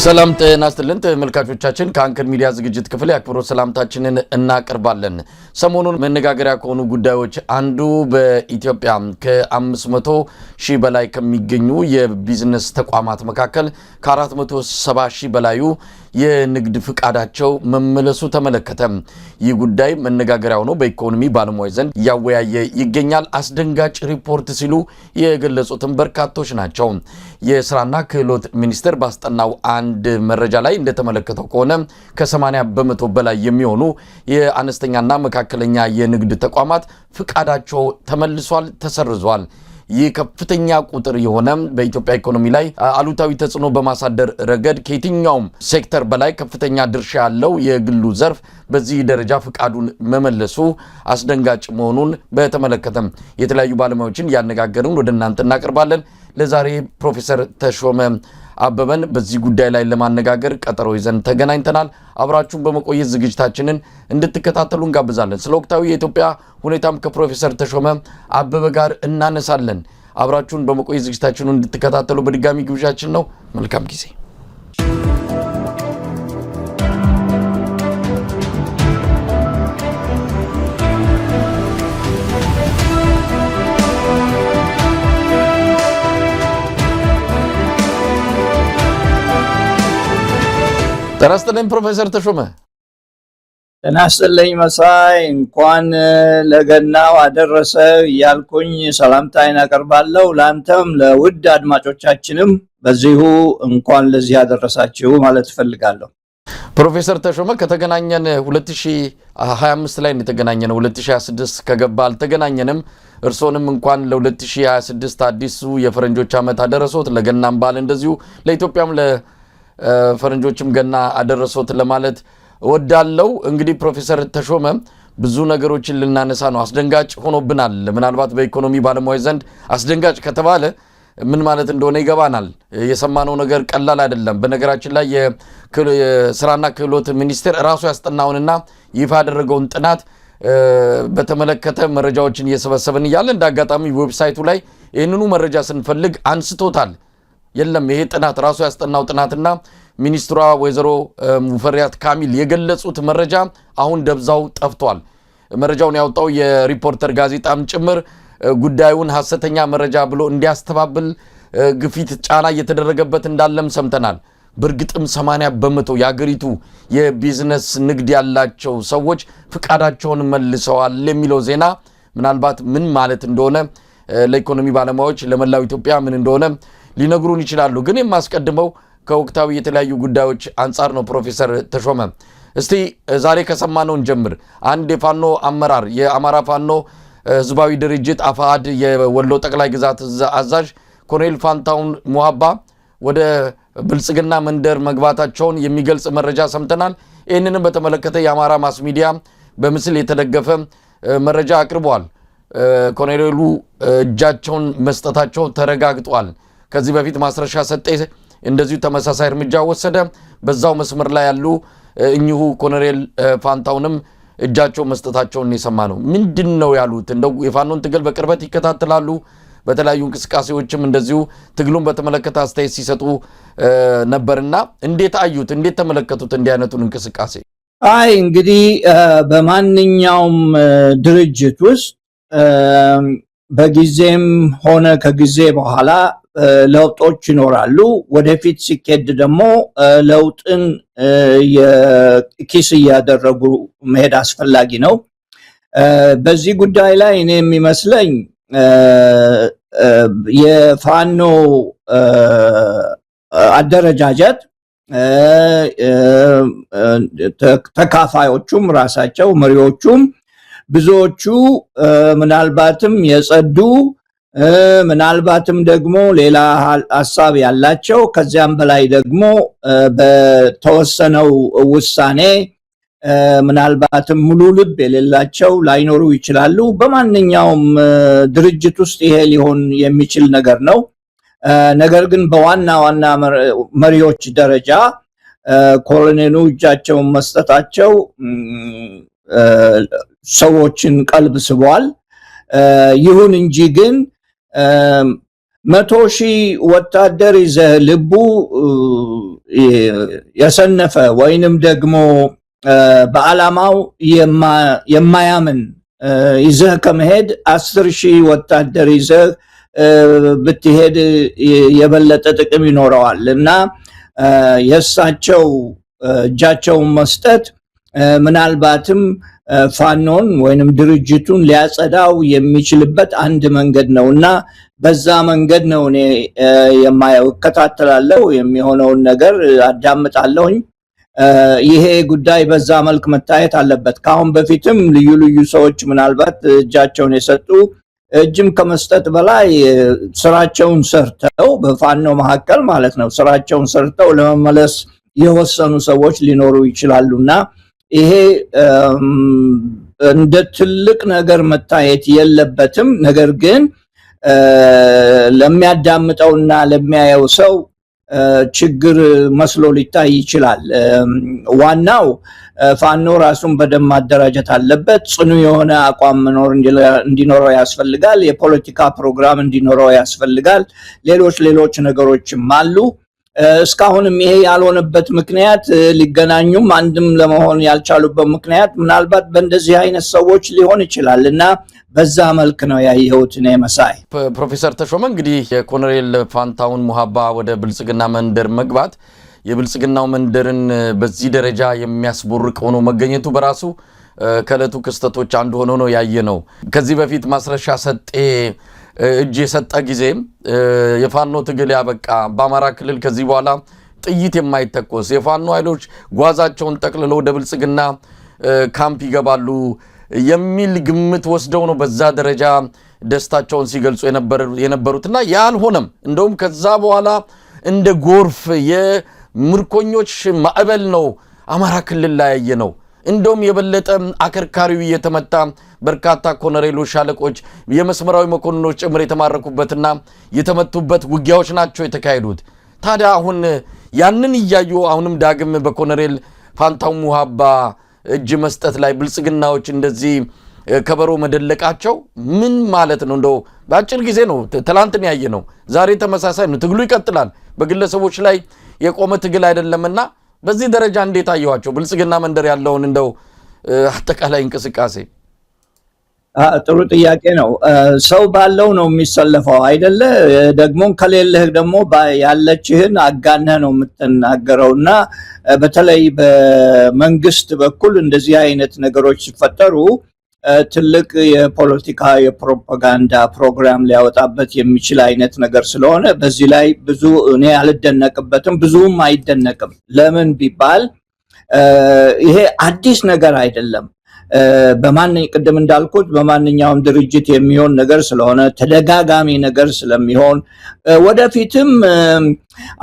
ሰላም ጤና ይስጥልን ተመልካቾቻችን ከአንከር ሚዲያ ዝግጅት ክፍል ያክብሮት ሰላምታችንን እናቀርባለን። ሰሞኑን መነጋገሪያ ከሆኑ ጉዳዮች አንዱ በኢትዮጵያ ከ500 ሺህ በላይ ከሚገኙ የቢዝነስ ተቋማት መካከል ከ470 ሺህ በላዩ የንግድ ፍቃዳቸው መመለሱ ተመለከተ። ይህ ጉዳይ መነጋገሪያ ሆኖ በኢኮኖሚ ባለሙያዎች ዘንድ ያወያየ ይገኛል። አስደንጋጭ ሪፖርት ሲሉ የገለጹትም በርካቶች ናቸው። የስራና ክህሎት ሚኒስቴር ባስጠናው አንድ መረጃ ላይ እንደተመለከተው ከሆነ ከ80 በመቶ በላይ የሚሆኑ የአነስተኛና መካከለኛ የንግድ ተቋማት ፍቃዳቸው ተመልሷል፣ ተሰርዟል። ይህ ከፍተኛ ቁጥር የሆነ በኢትዮጵያ ኢኮኖሚ ላይ አሉታዊ ተጽዕኖ በማሳደር ረገድ ከየትኛውም ሴክተር በላይ ከፍተኛ ድርሻ ያለው የግሉ ዘርፍ በዚህ ደረጃ ፍቃዱን መመለሱ አስደንጋጭ መሆኑን በተመለከተ የተለያዩ ባለሙያዎችን ያነጋገርን ወደ እናንተ እናቀርባለን። ለዛሬ ፕሮፌሰር ተሾመ አበበን በዚህ ጉዳይ ላይ ለማነጋገር ቀጠሮ ይዘን ተገናኝተናል። አብራችሁን በመቆየት ዝግጅታችንን እንድትከታተሉ እንጋብዛለን። ስለ ወቅታዊ የኢትዮጵያ ሁኔታም ከፕሮፌሰር ተሾመ አበበ ጋር እናነሳለን። አብራችሁን በመቆየት ዝግጅታችንን እንድትከታተሉ በድጋሚ ግብዣችን ነው። መልካም ጊዜ። ጤና ይስጥልኝ ፕሮፌሰር ተሾመ። ጤና ይስጥልኝ መሳይ፣ እንኳን ለገናው አደረሰ እያልኩኝ ሰላምታዬን አቀርባለሁ። ላንተም ለውድ አድማጮቻችንም በዚሁ እንኳን ለዚህ አደረሳችሁ ማለት እፈልጋለሁ። ፕሮፌሰር ተሾመ ከተገናኘን 2025 ላይ የተገናኘነው 2026 ከገባ አልተገናኘንም። እርሶንም እንኳን ለ2026 አዲሱ የፈረንጆች ዓመት አደረሶት። ለገናም በዓል እንደዚሁ ለኢትዮጵያም ፈረንጆችም ገና አደረሶት ለማለት ወዳለው። እንግዲህ ፕሮፌሰር ተሾመ ብዙ ነገሮችን ልናነሳ ነው። አስደንጋጭ ሆኖብናል። ምናልባት በኢኮኖሚ ባለሙያዎች ዘንድ አስደንጋጭ ከተባለ ምን ማለት እንደሆነ ይገባናል። የሰማነው ነገር ቀላል አይደለም። በነገራችን ላይ የስራና ክህሎት ሚኒስቴር ራሱ ያስጠናውንና ይፋ ያደረገውን ጥናት በተመለከተ መረጃዎችን እየሰበሰብን እያለ እንደ አጋጣሚ ዌብሳይቱ ላይ ይህንኑ መረጃ ስንፈልግ አንስቶታል። የለም ይሄ ጥናት ራሱ ያስጠናው ጥናትና ሚኒስትሯ ወይዘሮ ሙፈሪያት ካሚል የገለጹት መረጃ አሁን ደብዛው ጠፍቷል። መረጃውን ያወጣው የሪፖርተር ጋዜጣም ጭምር ጉዳዩን ሐሰተኛ መረጃ ብሎ እንዲያስተባብል ግፊት ጫና እየተደረገበት እንዳለም ሰምተናል። በእርግጥም 80 በመቶ የአገሪቱ የቢዝነስ ንግድ ያላቸው ሰዎች ፍቃዳቸውን መልሰዋል የሚለው ዜና ምናልባት ምን ማለት እንደሆነ ለኢኮኖሚ ባለሙያዎች ለመላው ኢትዮጵያ ምን እንደሆነ ሊነግሩን ይችላሉ። ግን የማስቀድመው ከወቅታዊ የተለያዩ ጉዳዮች አንጻር ነው። ፕሮፌሰር ተሾመ እስቲ ዛሬ ከሰማነውን ጀምር። አንድ የፋኖ አመራር የአማራ ፋኖ ህዝባዊ ድርጅት አፋሃድ የወሎ ጠቅላይ ግዛት አዛዥ ኮሎኔል ፋንታውን ሙሃባ ወደ ብልጽግና መንደር መግባታቸውን የሚገልጽ መረጃ ሰምተናል። ይህንንም በተመለከተ የአማራ ማስ ሚዲያ በምስል የተደገፈ መረጃ አቅርበዋል። ኮሎኔሉ እጃቸውን መስጠታቸው ተረጋግጧል። ከዚህ በፊት ማስረሻ ሰጤ እንደዚሁ ተመሳሳይ እርምጃ ወሰደ። በዛው መስመር ላይ ያሉ እኚሁ ኮሎኔል ፋንታውንም እጃቸው መስጠታቸውን የሰማነው ምንድነው ያሉት? እንደው የፋኖን ትግል በቅርበት ይከታተላሉ። በተለያዩ እንቅስቃሴዎችም እንደዚሁ ትግሉን በተመለከተ አስተያየት ሲሰጡ ነበርና እንዴት አዩት? እንዴት ተመለከቱት እንዲህ አይነቱን እንቅስቃሴ? እንግዲህ በማንኛውም ድርጅት ውስጥ በጊዜም ሆነ ከጊዜ በኋላ ለውጦች ይኖራሉ። ወደፊት ሲኬድ ደግሞ ለውጥን የኪስ እያደረጉ መሄድ አስፈላጊ ነው። በዚህ ጉዳይ ላይ እኔ የሚመስለኝ የፋኖ አደረጃጀት ተካፋዮቹም ራሳቸው መሪዎቹም ብዙዎቹ ምናልባትም የጸዱ ምናልባትም ደግሞ ሌላ ሐሳብ ያላቸው ከዚያም በላይ ደግሞ በተወሰነው ውሳኔ ምናልባትም ሙሉ ልብ የሌላቸው ላይኖሩ ይችላሉ። በማንኛውም ድርጅት ውስጥ ይሄ ሊሆን የሚችል ነገር ነው። ነገር ግን በዋና ዋና መሪዎች ደረጃ ኮሎኔሉ እጃቸውን መስጠታቸው ሰዎችን ቀልብ ስቧል። ይሁን እንጂ ግን 100,000 ወታደር ይዘህ ልቡ የሰነፈ ወይንም ደግሞ በዓላማው የማያምን ይዘህ ከመሄድ 10,000 ወታደር ይዘህ ብትሄድ የበለጠ ጥቅም ይኖረዋል እና የእሳቸው እጃቸውን መስጠት ምናልባትም ፋኖን ወይንም ድርጅቱን ሊያጸዳው የሚችልበት አንድ መንገድ ነውና በዛ መንገድ ነው እኔ የማየው። እከታተላለሁ፣ የሚሆነውን ነገር አዳምጣለሁኝ። ይሄ ጉዳይ በዛ መልክ መታየት አለበት። ካሁን በፊትም ልዩ ልዩ ሰዎች ምናልባት እጃቸውን የሰጡ እጅም ከመስጠት በላይ ስራቸውን ሰርተው በፋኖ መካከል ማለት ነው ስራቸውን ሰርተው ለመመለስ የወሰኑ ሰዎች ሊኖሩ ይችላሉና ይሄ እንደ ትልቅ ነገር መታየት የለበትም። ነገር ግን ለሚያዳምጠውና ለሚያየው ሰው ችግር መስሎ ሊታይ ይችላል። ዋናው ፋኖ ራሱን በደንብ ማደራጀት አለበት። ጽኑ የሆነ አቋም እንዲኖረው ያስፈልጋል። የፖለቲካ ፕሮግራም እንዲኖረው ያስፈልጋል። ሌሎች ነገሮችም አሉ። እስካሁንም ይሄ ያልሆነበት ምክንያት ሊገናኙም አንድም ለመሆን ያልቻሉበት ምክንያት ምናልባት በእንደዚህ አይነት ሰዎች ሊሆን ይችላል እና በዛ መልክ ነው ያየሁት እኔ መሳይ። ፕሮፌሰር ተሾመ እንግዲህ የኮሎኔል ፋንታሁን ሙሃባ ወደ ብልጽግና መንደር መግባት የብልጽግናው መንደርን በዚህ ደረጃ የሚያስቦርቅ ሆኖ መገኘቱ በራሱ ከዕለቱ ክስተቶች አንዱ ሆኖ ነው ያየነው። ከዚህ በፊት ማስረሻ ሰጤ እጅ የሰጠ ጊዜ የፋኖ ትግል ያበቃ፣ በአማራ ክልል ከዚህ በኋላ ጥይት የማይተኮስ የፋኖ ኃይሎች ጓዛቸውን ጠቅልለው ወደ ብልጽግና ካምፕ ይገባሉ የሚል ግምት ወስደው ነው በዛ ደረጃ ደስታቸውን ሲገልጹ የነበሩትና ያልሆነም እንደውም ከዛ በኋላ እንደ ጎርፍ የምርኮኞች ማዕበል ነው አማራ ክልል ላይ ያየነው። እንደውም የበለጠ አከርካሪው የተመታ በርካታ ኮሎኔሎች፣ ሻለቆች፣ የመስመራዊ መኮንኖች ጭምር የተማረኩበትና የተመቱበት ውጊያዎች ናቸው የተካሄዱት። ታዲያ አሁን ያንን እያዩ አሁንም ዳግም በኮሎኔል ፋንታሁን ሙሃባ እጅ መስጠት ላይ ብልጽግናዎች እንደዚህ ከበሮ መደለቃቸው ምን ማለት ነው? እንደው በአጭር ጊዜ ነው ትላንትን ያየ ነው፣ ዛሬ ተመሳሳይ ነው። ትግሉ ይቀጥላል። በግለሰቦች ላይ የቆመ ትግል አይደለምና በዚህ ደረጃ እንዴት አየዋቸው ብልጽግና መንደር ያለውን እንደው አጠቃላይ እንቅስቃሴ? ጥሩ ጥያቄ ነው። ሰው ባለው ነው የሚሰለፈው አይደለ? ደግሞ ከሌለህ ደግሞ ያለችህን አጋነህ ነው የምትናገረውና በተለይ በመንግስት በኩል እንደዚህ አይነት ነገሮች ሲፈጠሩ ትልቅ የፖለቲካ የፕሮፓጋንዳ ፕሮግራም ሊያወጣበት የሚችል አይነት ነገር ስለሆነ በዚህ ላይ ብዙ እኔ አልደነቅበትም፣ ብዙም አይደነቅም። ለምን ቢባል ይሄ አዲስ ነገር አይደለም። ቅድም እንዳልኩት በማንኛውም ድርጅት የሚሆን ነገር ስለሆነ ተደጋጋሚ ነገር ስለሚሆን ወደፊትም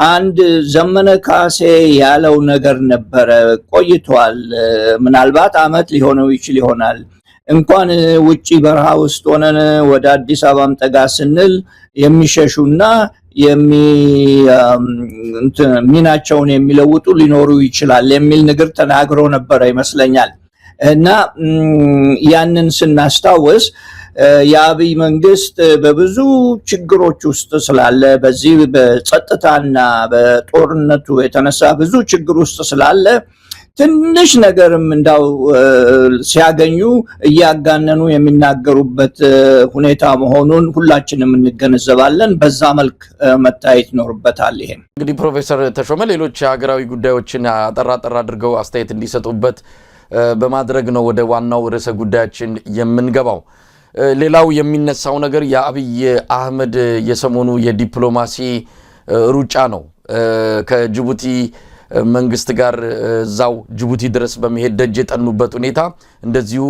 አንድ ዘመነ ካሴ ያለው ነገር ነበረ ቆይቷል። ምናልባት አመት ሊሆነው ይችል ይሆናል። እንኳን ውጪ በረሃ ውስጥ ሆነን ወደ አዲስ አበባም ጠጋ ስንል የሚሸሹና ሚናቸውን የሚለውጡ ሊኖሩ ይችላል የሚል ነገር ተናግሮ ነበረ ይመስለኛል። እና ያንን ስናስታውስ የአብይ መንግስት በብዙ ችግሮች ውስጥ ስላለ በዚህ በጸጥታና በጦርነቱ የተነሳ ብዙ ችግር ውስጥ ስላለ ትንሽ ነገርም እንዳው ሲያገኙ እያጋነኑ የሚናገሩበት ሁኔታ መሆኑን ሁላችንም እንገነዘባለን። በዛ መልክ መታየት ይኖርበታል። ይሄ እንግዲህ ፕሮፌሰር ተሾመ ሌሎች ሀገራዊ ጉዳዮችን አጠራጠር አድርገው አስተያየት እንዲሰጡበት በማድረግ ነው ወደ ዋናው ርዕሰ ጉዳያችን የምንገባው። ሌላው የሚነሳው ነገር የአብይ አህመድ የሰሞኑ የዲፕሎማሲ ሩጫ ነው። ከጅቡቲ መንግስት ጋር እዛው ጅቡቲ ድረስ በመሄድ ደጅ የጠኑበት ሁኔታ እንደዚሁ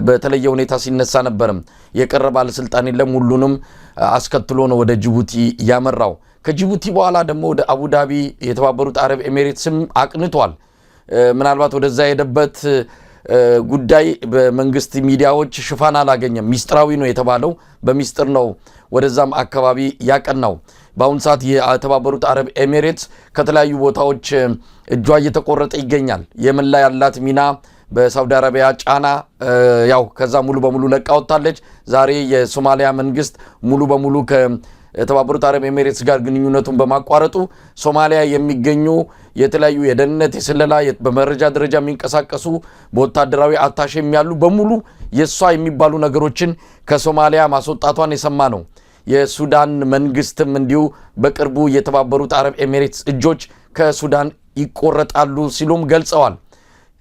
በተለየ ሁኔታ ሲነሳ ነበርም። የቀረ ባለስልጣን የለም፣ ሁሉንም አስከትሎ ነው ወደ ጅቡቲ ያመራው። ከጅቡቲ በኋላ ደግሞ ወደ አቡዳቢ የተባበሩት አረብ ኤሚሬትስም አቅንቷል። ምናልባት ወደዛ የሄደበት ጉዳይ በመንግስት ሚዲያዎች ሽፋን አላገኘም። ሚስጥራዊ ነው የተባለው በሚስጥር ነው ወደዛም አካባቢ ያቀናው። በአሁን ሰዓት የተባበሩት አረብ ኤሚሬትስ ከተለያዩ ቦታዎች እጇ እየተቆረጠ ይገኛል። የመን ላይ ያላት ሚና በሳውዲ አረቢያ ጫና ያው ከዛ ሙሉ በሙሉ ለቃ ወጣለች። ዛሬ የሶማሊያ መንግስት ሙሉ በሙሉ የተባበሩት አረብ ኤሚሬትስ ጋር ግንኙነቱን በማቋረጡ ሶማሊያ የሚገኙ የተለያዩ የደህንነት የስለላ በመረጃ ደረጃ የሚንቀሳቀሱ በወታደራዊ አታሼም ያሉ በሙሉ የሷ የሚባሉ ነገሮችን ከሶማሊያ ማስወጣቷን የሰማ ነው። የሱዳን መንግስትም እንዲሁ በቅርቡ የተባበሩት አረብ ኤሚሬትስ እጆች ከሱዳን ይቆረጣሉ ሲሉም ገልጸዋል።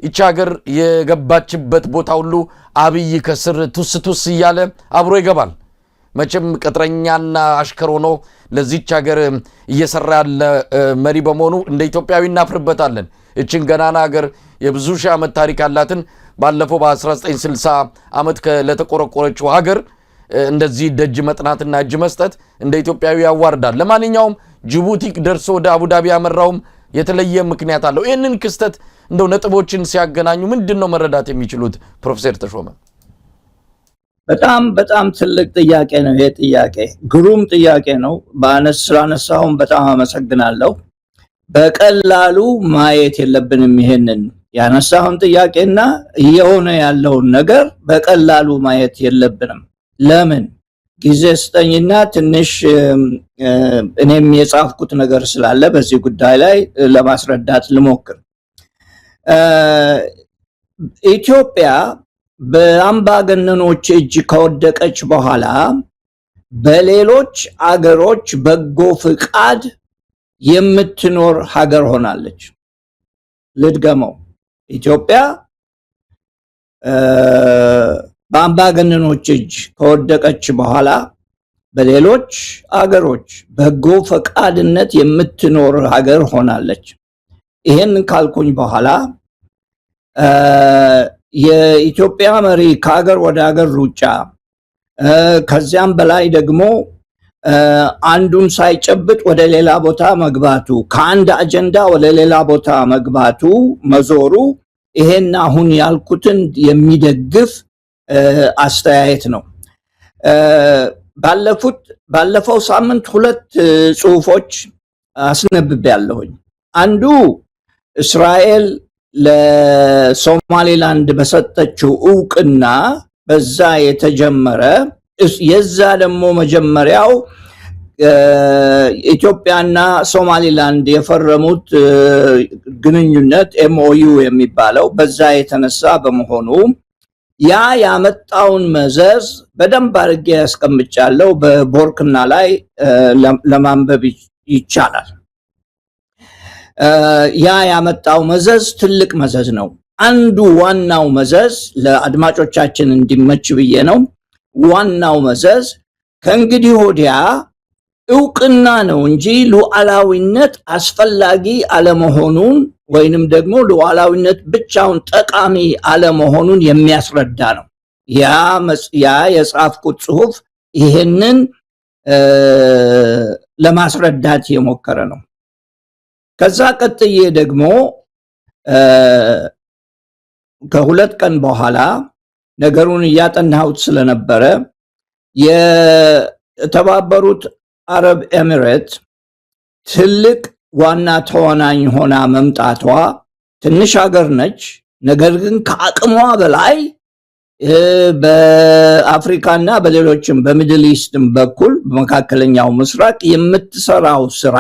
ይቺ ሀገር የገባችበት ቦታ ሁሉ አብይ ከስር ቱስ ቱስ እያለ አብሮ ይገባል። መቼም ቅጥረኛና አሽከር ሆኖ ለዚች ሀገር እየሰራ ያለ መሪ በመሆኑ እንደ ኢትዮጵያዊ እናፍርበታለን። እችን ገናና ሀገር የብዙ ሺህ ዓመት ታሪክ ያላትን ባለፈው በ1960 ዓመት ለተቆረቆረችው ሀገር እንደዚህ ደጅ መጥናትና እጅ መስጠት እንደ ኢትዮጵያዊ ያዋርዳል። ለማንኛውም ጅቡቲ ደርሶ ወደ አቡዳቢ ያመራውም የተለየ ምክንያት አለው። ይህንን ክስተት እንደው ነጥቦችን ሲያገናኙ ምንድነው መረዳት የሚችሉት ፕሮፌሰር ተሾመ? በጣም ትልቅ ጥያቄ ነው። ይሄ ጥያቄ ግሩም ጥያቄ ነው። ስላነሳውም በጣም አመሰግናለሁ። በቀላሉ ማየት የለብንም። ይሄንን ያነሳውን ጥያቄና እየሆነ ያለውን ነገር በቀላሉ ማየት የለብንም። ለምን? ጊዜ ስጠኝና ትንሽ እኔም የጻፍኩት ነገር ስላለ በዚህ ጉዳይ ላይ ለማስረዳት ልሞክር። ኢትዮጵያ በአምባገነኖች እጅ ከወደቀች በኋላ በሌሎች አገሮች በጎ ፍቃድ የምትኖር ሀገር ሆናለች። ልድገመው። ኢትዮጵያ በአምባገነኖች እጅ ከወደቀች በኋላ በሌሎች አገሮች በጎ ፈቃድነት የምትኖር ሀገር ሆናለች። ይሄን ካልኩኝ በኋላ የኢትዮጵያ መሪ ከሀገር ወደ ሀገር ሩጫ ከዚያም በላይ ደግሞ አንዱን ሳይጨብጥ ወደ ሌላ ቦታ መግባቱ፣ ከአንድ አጀንዳ ወደ ሌላ ቦታ መግባቱ መዞሩ ይሄን አሁን ያልኩትን የሚደግፍ አስተያየት ነው። ባለፈው ሳምንት ሁለት ጽሁፎች አስነብቤያለሁኝ። አንዱ እስራኤል ለሶማሌላንድ በሰጠችው ዕውቅና በዛ የተጀመረ የዛ ደግሞ መጀመሪያው ኢትዮጵያና ሶማሌላንድ የፈረሙት ግንኙነት ኤምኦዩ የሚባለው በዛ የተነሳ በመሆኑ ያ ያመጣውን መዘዝ በደንብ አድርጌ ያስቀምጫለሁ። በቦርክና ላይ ለማንበብ ይቻላል። ያ ያመጣው መዘዝ ትልቅ መዘዝ ነው። አንዱ ዋናው መዘዝ ለአድማጮቻችን እንዲመች ብዬ ነው። ዋናው መዘዝ ከእንግዲህ ወዲያ ዕውቅና ነው እንጂ ሉዓላዊነት አስፈላጊ አለመሆኑን ወይንም ደግሞ ሉዓላዊነት ብቻውን ጠቃሚ አለመሆኑን የሚያስረዳ ነው። ያ የጻፍኩት ጽሁፍ ይሄንን ለማስረዳት የሞከረ ነው። ከዛ ቀጥዬ ደግሞ ከሁለት ቀን በኋላ ነገሩን እያጠናሁት ስለነበረ የተባበሩት አረብ ኤሚሬት ትልቅ ዋና ተዋናኝ ሆና መምጣቷ፣ ትንሽ ሀገር ነች፣ ነገር ግን ከአቅሟ በላይ በአፍሪካና በሌሎችም በሚድል ኢስትም በኩል በመካከለኛው ምስራቅ የምትሰራው ስራ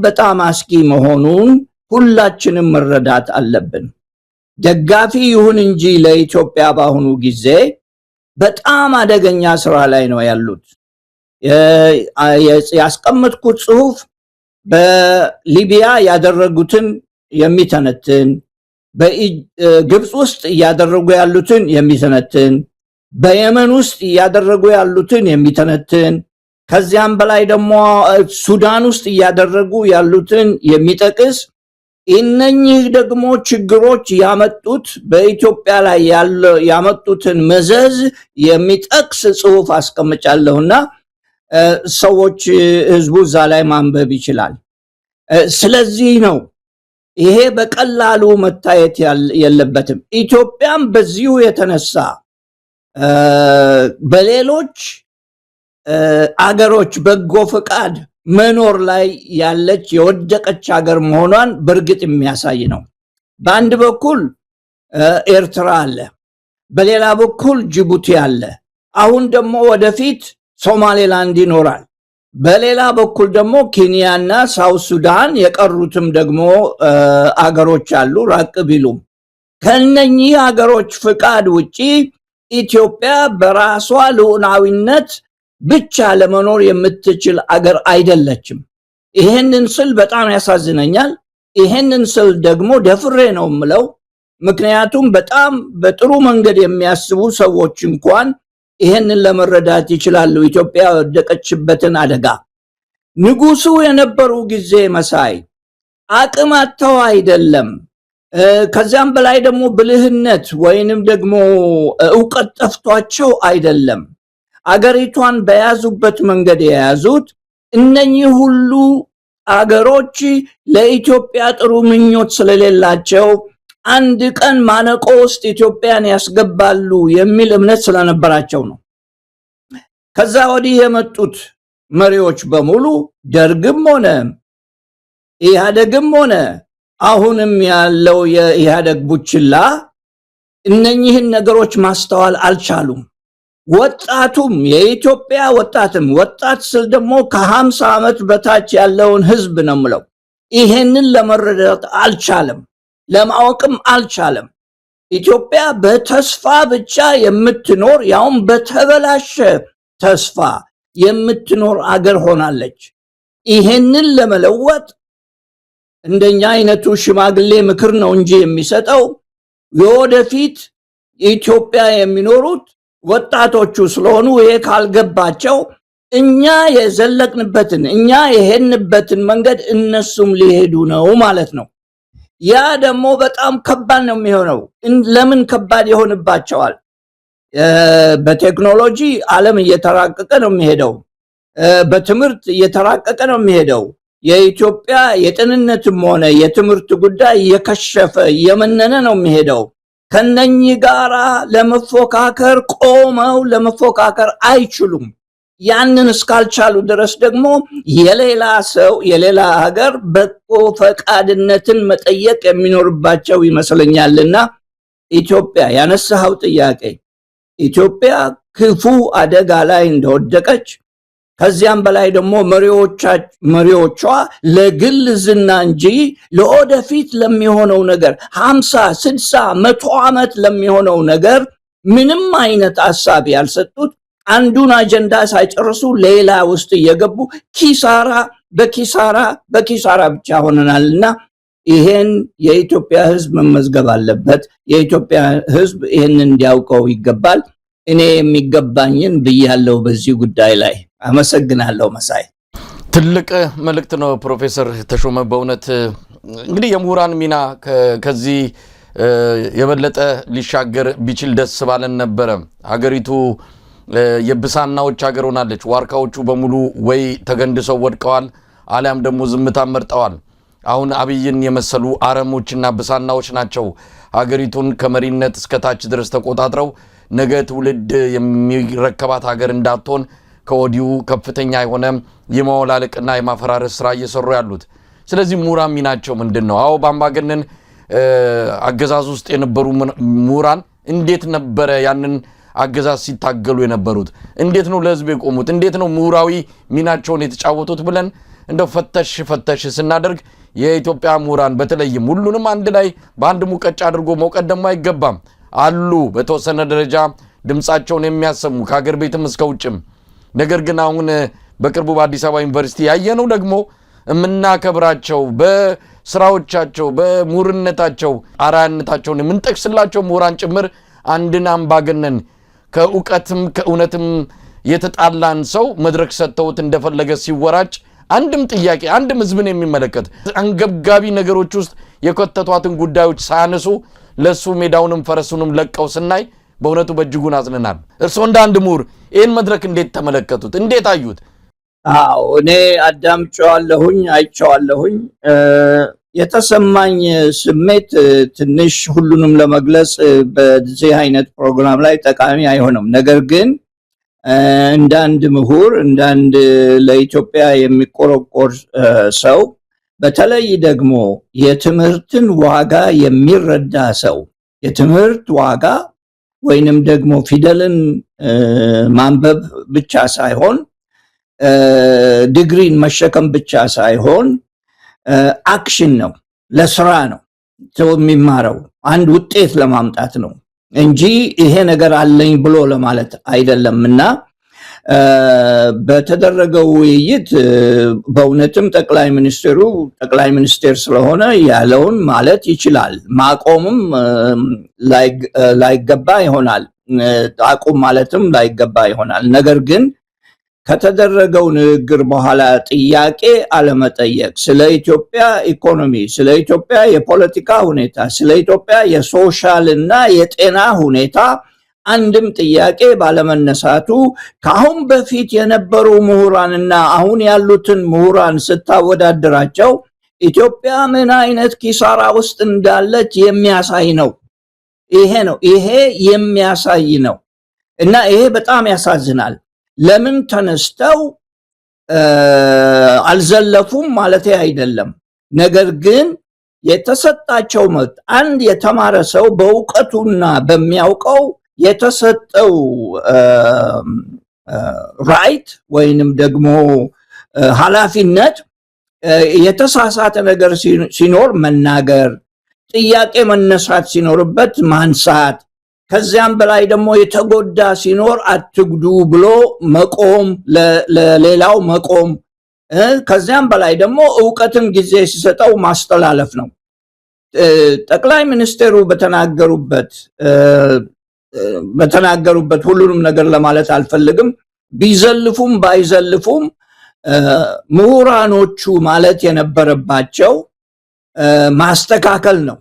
በጣም አስጊ መሆኑን ሁላችንም መረዳት አለብን። ደጋፊ ይሁን እንጂ ለኢትዮጵያ በአሁኑ ጊዜ በጣም አደገኛ ስራ ላይ ነው ያሉት። ያስቀመጥኩት ጽሁፍ በሊቢያ ያደረጉትን የሚተነትን፣ በግብፅ ውስጥ እያደረጉ ያሉትን የሚተነትን፣ በየመን ውስጥ እያደረጉ ያሉትን የሚተነትን፣ ከዚያም በላይ ደግሞ ሱዳን ውስጥ እያደረጉ ያሉትን የሚጠቅስ፣ እነኚህ ደግሞ ችግሮች ያመጡት በኢትዮጵያ ላይ ያመጡትን መዘዝ የሚጠቅስ ጽሁፍ አስቀምጫለሁና ሰዎች ህዝቡ እዛ ላይ ማንበብ ይችላል። ስለዚህ ነው ይሄ በቀላሉ መታየት የለበትም። ኢትዮጵያም በዚሁ የተነሳ በሌሎች አገሮች በጎ ፈቃድ መኖር ላይ ያለች የወደቀች ሀገር መሆኗን በእርግጥ የሚያሳይ ነው። በአንድ በኩል ኤርትራ አለ፣ በሌላ በኩል ጅቡቲ አለ። አሁን ደግሞ ወደፊት ሶማሌላንድ ይኖራል። በሌላ በኩል ደግሞ ኬንያና ሳውት ሱዳን የቀሩትም ደግሞ አገሮች አሉ ራቅ ቢሉም። ከነኚህ አገሮች ፍቃድ ውጪ ኢትዮጵያ በራሷ ልዑላዊነት ብቻ ለመኖር የምትችል አገር አይደለችም። ይሄንን ስል በጣም ያሳዝነኛል። ይሄንን ስል ደግሞ ደፍሬ ነው የምለው። ምክንያቱም በጣም በጥሩ መንገድ የሚያስቡ ሰዎች እንኳን ይሄንን ለመረዳት ይችላሉ። ኢትዮጵያ ወደቀችበትን አደጋ ንጉሱ የነበሩ ጊዜ መሳይ አቅም አጥተው አይደለም፣ ከዛም በላይ ደግሞ ብልህነት ወይንም ደግሞ ዕውቀት ጠፍቷቸው አይደለም። አገሪቷን በያዙበት መንገድ የያዙት እነኚህ ሁሉ አገሮች ለኢትዮጵያ ጥሩ ምኞት ስለሌላቸው አንድ ቀን ማነቆ ውስጥ ኢትዮጵያን ያስገባሉ የሚል እምነት ስለነበራቸው ነው። ከዛ ወዲህ የመጡት መሪዎች በሙሉ ደርግም ሆነ ኢህአደግም ሆነ አሁንም ያለው የኢህአደግ ቡችላ እነኚህን ነገሮች ማስተዋል አልቻሉም። ወጣቱም የኢትዮጵያ ወጣትም ወጣት ስል ደግሞ ከ50 ዓመት በታች ያለውን ህዝብ ነው የምለው፣ ይሄንን ለመረዳት አልቻለም፣ ለማወቅም አልቻለም። ኢትዮጵያ በተስፋ ብቻ የምትኖር ያውም በተበላሸ ተስፋ የምትኖር አገር ሆናለች። ይሄንን ለመለወጥ እንደኛ አይነቱ ሽማግሌ ምክር ነው እንጂ የሚሰጠው የወደፊት ኢትዮጵያ የሚኖሩት ወጣቶቹ ስለሆኑ ይሄ ካልገባቸው እኛ የዘለቅንበትን እኛ የሄድንበትን መንገድ እነሱም ሊሄዱ ነው ማለት ነው። ያ ደግሞ በጣም ከባድ ነው የሚሆነው። ለምን ከባድ ይሆንባቸዋል? በቴክኖሎጂ ዓለም እየተራቀቀ ነው የሚሄደው። በትምህርት እየተራቀቀ ነው የሚሄደው። የኢትዮጵያ የጤንነትም ሆነ የትምህርት ጉዳይ እየከሸፈ እየመነነ ነው የሚሄደው። ከነኚህ ጋራ ለመፎካከር ቆመው ለመፎካከር አይችሉም። ያንን እስካልቻሉ ድረስ ደግሞ የሌላ ሰው የሌላ ሀገር በጎ ፈቃድነትን መጠየቅ የሚኖርባቸው ይመስለኛልና ኢትዮጵያ ያነሳው ጥያቄ ኢትዮጵያ ክፉ አደጋ ላይ እንደወደቀች ከዚያም በላይ ደግሞ መሪዎቿ ለግል ዝና እንጂ ለወደፊት ለሚሆነው ነገር 50 60 100 ዓመት ለሚሆነው ነገር ምንም አይነት ሐሳብ ያልሰጡት አንዱን አጀንዳ ሳይጨርሱ ሌላ ውስጥ እየገቡ ኪሳራ በኪሳራ ብቻ ሆነናልና ይሄን የኢትዮጵያ ሕዝብ መመዝገብ አለበት። የኢትዮጵያ ሕዝብ ይሄን እንዲያውቀው ይገባል። እኔ የሚገባኝን ብያለሁ በዚህ ጉዳይ ላይ። አመሰግናለሁ መሳይ። ትልቅ መልእክት ነው ፕሮፌሰር ተሾመ። በእውነት እንግዲህ የምሁራን ሚና ከዚህ የበለጠ ሊሻገር ቢችል ደስ ባለን ነበረ። ሀገሪቱ የብሳናዎች ሀገር ሆናለች። ዋርካዎቹ በሙሉ ወይ ተገንድሰው ወድቀዋል አሊያም ደግሞ ዝምታ መርጠዋል። አሁን አብይን የመሰሉ አረሞችና ብሳናዎች ናቸው ሀገሪቱን ከመሪነት እስከ ታች ድረስ ተቆጣጥረው ነገ ትውልድ የሚረከባት ሀገር እንዳትሆን ከወዲሁ ከፍተኛ የሆነ የማወላለቅና የማፈራረስ ስራ እየሰሩ ያሉት። ስለዚህ ምሁራን ሚናቸው ምንድን ነው? አዎ በአምባገነን አገዛዝ ውስጥ የነበሩ ምሁራን እንዴት ነበረ ያንን አገዛዝ ሲታገሉ የነበሩት? እንዴት ነው ለህዝብ የቆሙት? እንዴት ነው ምሁራዊ ሚናቸውን የተጫወቱት ብለን እንደው ፈተሽ ስናደርግ የኢትዮጵያ ምሁራን በተለይም ሁሉንም አንድ ላይ በአንድ ሙቀጫ አድርጎ መውቀድ ደግሞ አይገባም። አሉ በተወሰነ ደረጃ ድምጻቸውን የሚያሰሙ ከሀገር ቤትም እስከ ውጭም። ነገር ግን አሁን በቅርቡ በአዲስ አበባ ዩኒቨርሲቲ ያየነው ደግሞ የምናከብራቸው በስራዎቻቸው በምሁርነታቸው አርአያነታቸውን የምንጠቅስላቸው ምሁራን ጭምር አንድን አምባገነን ከእውቀትም ከእውነትም የተጣላን ሰው መድረክ ሰጥተውት እንደፈለገ ሲወራጭ አንድም ጥያቄ አንድም ህዝብን የሚመለከት አንገብጋቢ ነገሮች ውስጥ የከተቷትን ጉዳዮች ሳያነሱ ለሱ ሜዳውንም ፈረሱንም ለቀው ስናይ በእውነቱ በእጅጉን አዝነናል። እርስዎ እንደ አንድ ምሁር ይህን መድረክ እንዴት ተመለከቱት? እንዴት አዩት? አዎ እኔ አዳምጨዋለሁኝ፣ አይቼዋለሁኝ። የተሰማኝ ስሜት ትንሽ ሁሉንም ለመግለጽ በዚህ አይነት ፕሮግራም ላይ ጠቃሚ አይሆንም። ነገር ግን እንደ አንድ ምሁር እንደ አንድ ለኢትዮጵያ የሚቆረቆር ሰው በተለይ ደግሞ የትምህርትን ዋጋ የሚረዳ ሰው የትምህርት ዋጋ ወይንም ደግሞ ፊደልን ማንበብ ብቻ ሳይሆን ዲግሪን መሸከም ብቻ ሳይሆን አክሽን ነው፣ ለስራ ነው ሰው የሚማረው አንድ ውጤት ለማምጣት ነው እንጂ ይሄ ነገር አለኝ ብሎ ለማለት አይደለምና በተደረገው ውይይት በእውነትም ጠቅላይ ሚኒስቴር ስለሆነ ያለውን ማለት ይችላል። ማቆምም ላይገባ ይሆናል፣ አቁም ማለትም ላይገባ ይሆናል። ነገር ግን ከተደረገው ንግግር በኋላ ጥያቄ አለመጠየቅ፣ ስለ ኢትዮጵያ ኢኮኖሚ፣ ስለ ኢትዮጵያ የፖለቲካ ሁኔታ፣ ስለ ኢትዮጵያ የሶሻል እና የጤና ሁኔታ አንድም ጥያቄ ባለመነሳቱ ከአሁን በፊት የነበሩ ምሁራንና አሁን ያሉትን ምሁራን ስታወዳድራቸው ኢትዮጵያ ምን አይነት ኪሳራ ውስጥ እንዳለች የሚያሳይ ነው። ይሄ የሚያሳይ ነው እና ይሄ በጣም ያሳዝናል። ለምን ተነስተው አልዘለፉም ማለት አይደለም። ነገር ግን የተሰጣቸው መብት አንድ የተማረ ሰው በእውቀቱና በሚያውቀው የተሰጠው ራይት ወይንም ደግሞ ኃላፊነት የተሳሳተ ነገር ሲኖር መናገር፣ ጥያቄ መነሳት ሲኖርበት ማንሳት፣ ከዚያም በላይ ደግሞ የተጎዳ ሲኖር አትጉዱ ብሎ መቆም፣ ለሌላው መቆም፣ ከዚያም በላይ ደግሞ ዕውቀትም ጊዜ ሲሰጠው ማስተላለፍ ነው። ጠቅላይ ሚኒስቴሩ በተናገሩበት ሁሉንም ነገር ለማለት አልፈልግም። ቢዘልፉም ባይዘልፉም ምሁራኖቹ ማለት የነበረባቸው ማስተካከል ነው።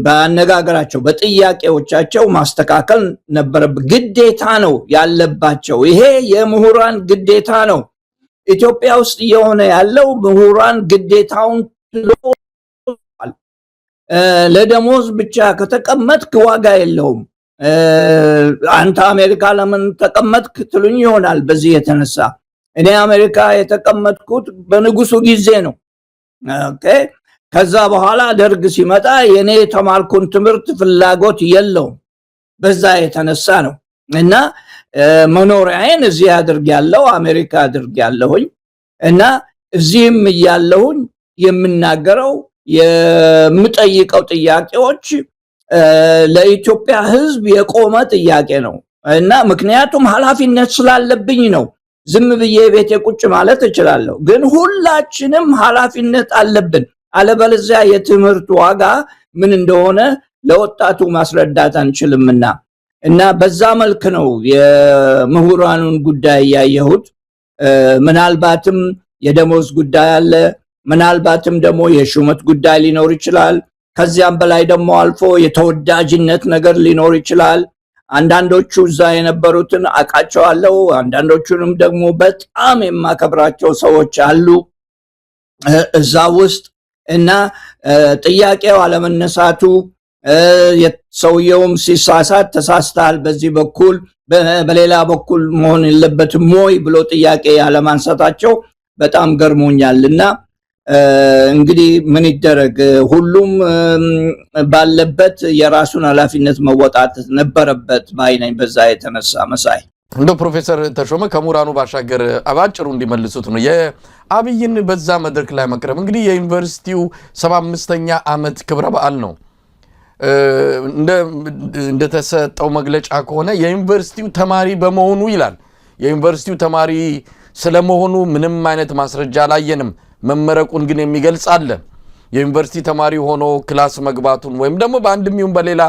በአነጋገራቸው በጥያቄዎቻቸው ማስተካከል ነበረበት። ግዴታ ነው ያለባቸው። ይሄ የምሁራን ግዴታ ነው። ኢትዮጵያ ውስጥ እየሆነ ያለው ምሁራን ግዴታውን ለደሞዝ ብቻ ከተቀመጥክ ዋጋ የለውም። አንተ አሜሪካ ለምን ተቀመጥክ ትሉኝ ይሆናል። በዚህ የተነሳ እኔ አሜሪካ የተቀመጥኩት በንጉሱ ጊዜ ነው። ኦኬ። ከዛ በኋላ ደርግ ሲመጣ የኔ የተማርኩን ትምህርት ፍላጎት የለውም። በዛ የተነሳ ነው እና መኖሪያዬን እዚህ አድርጌያለሁ፣ አሜሪካ አድርጌያለሁኝ እና እዚህም እያለሁኝ የምናገረው የምጠይቀው ጥያቄዎች ለኢትዮጵያ ሕዝብ የቆመ ጥያቄ ነው እና ምክንያቱም ኃላፊነት ስላለብኝ ነው። ዝም ብዬ ቤቴ ቁጭ ማለት እችላለሁ፣ ግን ሁላችንም ኃላፊነት አለብን። አለበለዚያ የትምህርት ዋጋ ምን እንደሆነ ለወጣቱ ማስረዳት አንችልምና እና በዛ መልክ ነው የምሁራኑን ጉዳይ ያየሁት። ምናልባትም የደሞዝ ጉዳይ አለ፣ ምናልባትም ደግሞ የሹመት ጉዳይ ሊኖር ይችላል። ከዚያም በላይ ደግሞ አልፎ የተወዳጅነት ነገር ሊኖር ይችላል። አንዳንዶቹ እዛ የነበሩትን አውቃቸዋለሁ፣ አንዳንዶቹንም ደግሞ በጣም የማከብራቸው ሰዎች አሉ እዛ ውስጥ እና ጥያቄው አለመነሳቱ፣ ሰውየውም ሲሳሳት ተሳስተሃል በዚህ በኩል በሌላ በኩል መሆን የለበትም ወይ ብሎ ጥያቄ ያለማንሳታቸው በጣም ገርሞኛልና እንግዲህ ምን ይደረግ፣ ሁሉም ባለበት የራሱን ኃላፊነት መወጣት ነበረበት ባይነኝ። በዛ የተነሳ መሳይ እንደው ፕሮፌሰር ተሾመ ከምሁራኑ ባሻገር አባጭሩ እንዲመልሱት ነው የአብይን በዛ መድረክ ላይ መቅረብ። እንግዲህ የዩኒቨርሲቲው 75ኛ ዓመት ክብረ በዓል ነው። እንደተሰጠው መግለጫ ከሆነ የዩኒቨርሲቲው ተማሪ በመሆኑ ይላል። የዩኒቨርሲቲው ተማሪ ስለመሆኑ ምንም አይነት ማስረጃ አላየንም። መመረቁን ግን የሚገልጽ አለ። የዩኒቨርሲቲ ተማሪ ሆኖ ክላስ መግባቱን ወይም ደግሞ በአንድም ይሁን በሌላ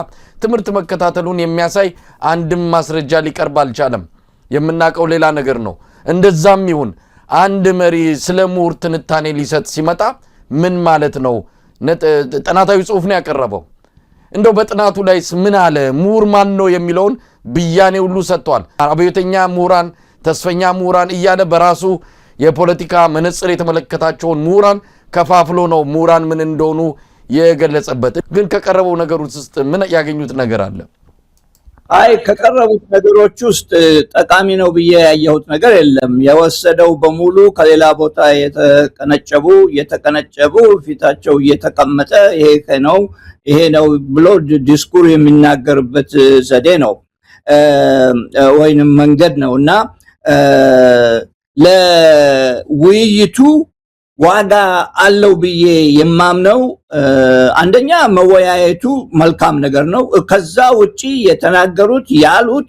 ትምህርት መከታተሉን የሚያሳይ አንድም ማስረጃ ሊቀርብ አልቻለም። የምናውቀው ሌላ ነገር ነው። እንደዛም ይሁን አንድ መሪ ስለ ምሁር ትንታኔ ሊሰጥ ሲመጣ ምን ማለት ነው? ጥናታዊ ጽሑፍ ነው ያቀረበው። እንደው በጥናቱ ላይስ ምን አለ? ምሁር ማን ነው የሚለውን ብያኔ ሁሉ ሰጥቷል። አብዮተኛ ምሁራን፣ ተስፈኛ ምሁራን እያለ በራሱ የፖለቲካ መነጽር የተመለከታቸውን ምሁራን ከፋፍሎ ነው ምሁራን ምን እንደሆኑ የገለጸበት። ግን ከቀረበው ነገር ውስጥ ምን ያገኙት ነገር አለ? አይ ከቀረቡት ነገሮች ውስጥ ጠቃሚ ነው ብዬ ያየሁት ነገር የለም። የወሰደው በሙሉ ከሌላ ቦታ የተቀነጨቡ ፊታቸው እየተቀመጠ ይሄ ነው ብሎ ዲስኩር የሚናገርበት ዘዴ ነው። ወይንም መንገድ ነውና ለውይይቱ ዋጋ አለው ብዬ የማምነው አንደኛ መወያየቱ መልካም ነገር ነው። ከዛ ውጪ የተናገሩት ያሉት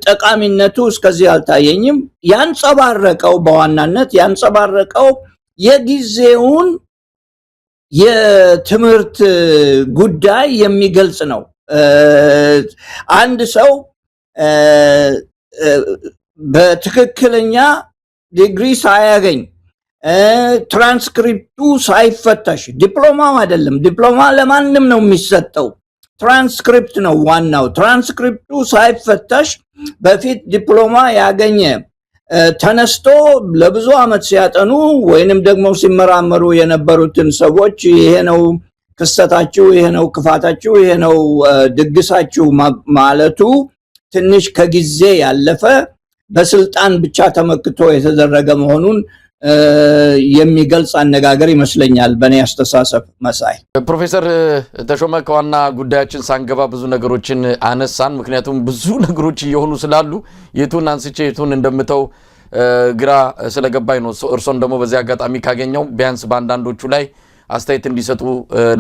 ጠቃሚነቱ እስከዚህ አልታየኝም። ያንጸባረቀው በዋናነት ያንጸባረቀው የጊዜውን የትምህርት ጉዳይ የሚገልጽ ነው። አንድ ሰው በትክክለኛ ዲግሪ ሳያገኝ ትራንስክሪፕቱ ሳይፈተሽ ዲፕሎማው አይደለም፣ ዲፕሎማ ለማንም ነው የሚሰጠው፣ ትራንስክሪፕት ነው ዋናው። ትራንስክሪፕቱ ሳይፈተሽ በፊት ዲፕሎማ ያገኘ ተነስቶ ለብዙ ዓመት ሲያጠኑ ወይንም ደግሞ ሲመራመሩ የነበሩትን ሰዎች ይሄ ነው ክስተታችሁ፣ ይሄ ነው ክፋታችሁ፣ ይሄ ነው ድግሳችሁ ማለቱ ትንሽ ከጊዜ ያለፈ በስልጣን ብቻ ተመክቶ የተደረገ መሆኑን የሚገልጽ አነጋገር ይመስለኛል በእኔ አስተሳሰብ። መሳይ ፕሮፌሰር ተሾመ ከዋና ጉዳያችን ሳንገባ ብዙ ነገሮችን አነሳን። ምክንያቱም ብዙ ነገሮች እየሆኑ ስላሉ የቱን አንስቼ የቱን እንደምተው ግራ ስለገባኝ ነው። እርሶን ደግሞ በዚህ አጋጣሚ ካገኘው ቢያንስ በአንዳንዶቹ ላይ አስተያየት እንዲሰጡ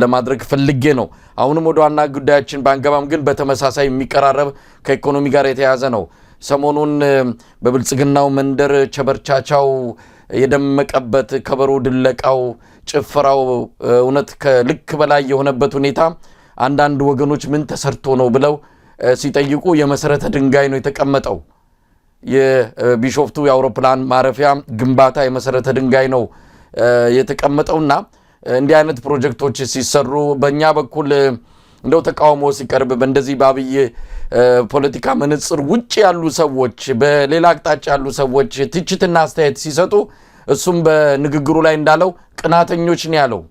ለማድረግ ፈልጌ ነው። አሁንም ወደ ዋና ጉዳያችን ባንገባም ግን በተመሳሳይ የሚቀራረብ ከኢኮኖሚ ጋር የተያያዘ ነው። ሰሞኑን በብልጽግናው መንደር ቸበርቻቻው የደመቀበት ከበሮ ድለቃው፣ ጭፈራው እውነት ከልክ በላይ የሆነበት ሁኔታ አንዳንድ ወገኖች ምን ተሰርቶ ነው ብለው ሲጠይቁ የመሰረተ ድንጋይ ነው የተቀመጠው። የቢሾፍቱ የአውሮፕላን ማረፊያ ግንባታ የመሰረተ ድንጋይ ነው የተቀመጠውና እንዲህ አይነት ፕሮጀክቶች ሲሰሩ በእኛ በኩል እንደው ተቃውሞ ሲቀርብ በእንደዚህ በአብይ ፖለቲካ መነጽር ውጭ ያሉ ሰዎች በሌላ አቅጣጫ ያሉ ሰዎች ትችትና አስተያየት ሲሰጡ እሱም በንግግሩ ላይ እንዳለው ቅናተኞች ነው ያለው።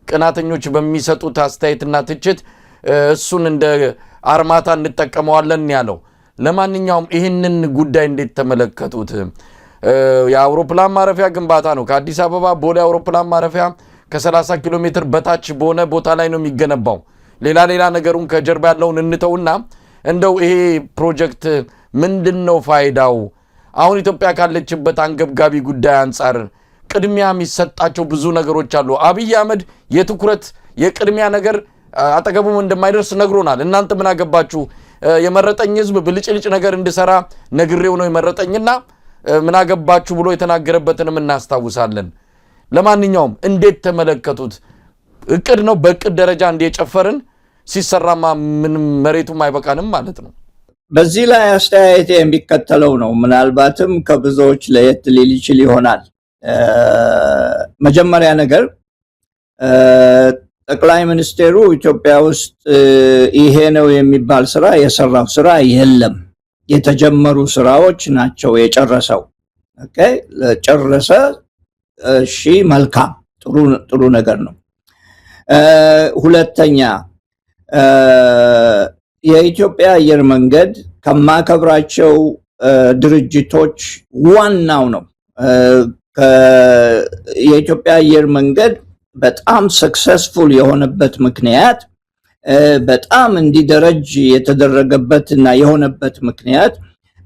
ቅናተኞች በሚሰጡት አስተያየትና ትችት እሱን እንደ አርማታ እንጠቀመዋለን ያለው። ለማንኛውም ይህንን ጉዳይ እንዴት ተመለከቱት? የአውሮፕላን ማረፊያ ግንባታ ነው። ከአዲስ አበባ ቦሌ አውሮፕላን ማረፊያ ከ30 ኪሎ ሜትር በታች በሆነ ቦታ ላይ ነው የሚገነባው። ሌላ ነገሩን ከጀርባ ያለውን እንተውና እንደው ይሄ ፕሮጀክት ምንድነው ፋይዳው? አሁን ኢትዮጵያ ካለችበት አንገብጋቢ ጉዳይ አንጻር ቅድሚያ የሚሰጣቸው ብዙ ነገሮች አሉ። አብይ አህመድ የትኩረት የቅድሚያ ነገር አጠገቡም እንደማይደርስ ነግሮናል። እናንተ ምን አገባችሁ? የመረጠኝ ህዝብ ብልጭልጭ ነገር እንድሰራ ነግሬው ነው የመረጠኝና ምን አገባችሁ ብሎ የተናገረበትንም እናስታውሳለን። ለማንኛውም እንዴት ተመለከቱት? እቅድ ነው። በእቅድ ደረጃ እንደጨፈርን ሲሰራማ ምንም መሬቱም አይበቃንም ማለት ነው። በዚህ ላይ አስተያየት የሚከተለው ነው። ምናልባትም ከብዙዎች ለየት ሊል ይችል ይሆናል። መጀመሪያ ነገር ጠቅላይ ሚኒስቴሩ ኢትዮጵያ ውስጥ ይሄ ነው የሚባል ስራ የሰራው ስራ የለም። የተጀመሩ ስራዎች ናቸው የጨረሰው። ኦኬ ጨረሰ። እሺ መልካም፣ ጥሩ ነገር ነው። ሁለተኛ የኢትዮጵያ አየር መንገድ ከማከብራቸው ድርጅቶች ዋናው ነው። የኢትዮጵያ አየር መንገድ በጣም ሰክሰስፉል የሆነበት ምክንያት በጣም እንዲደረጅ የተደረገበትና የሆነበት ምክንያት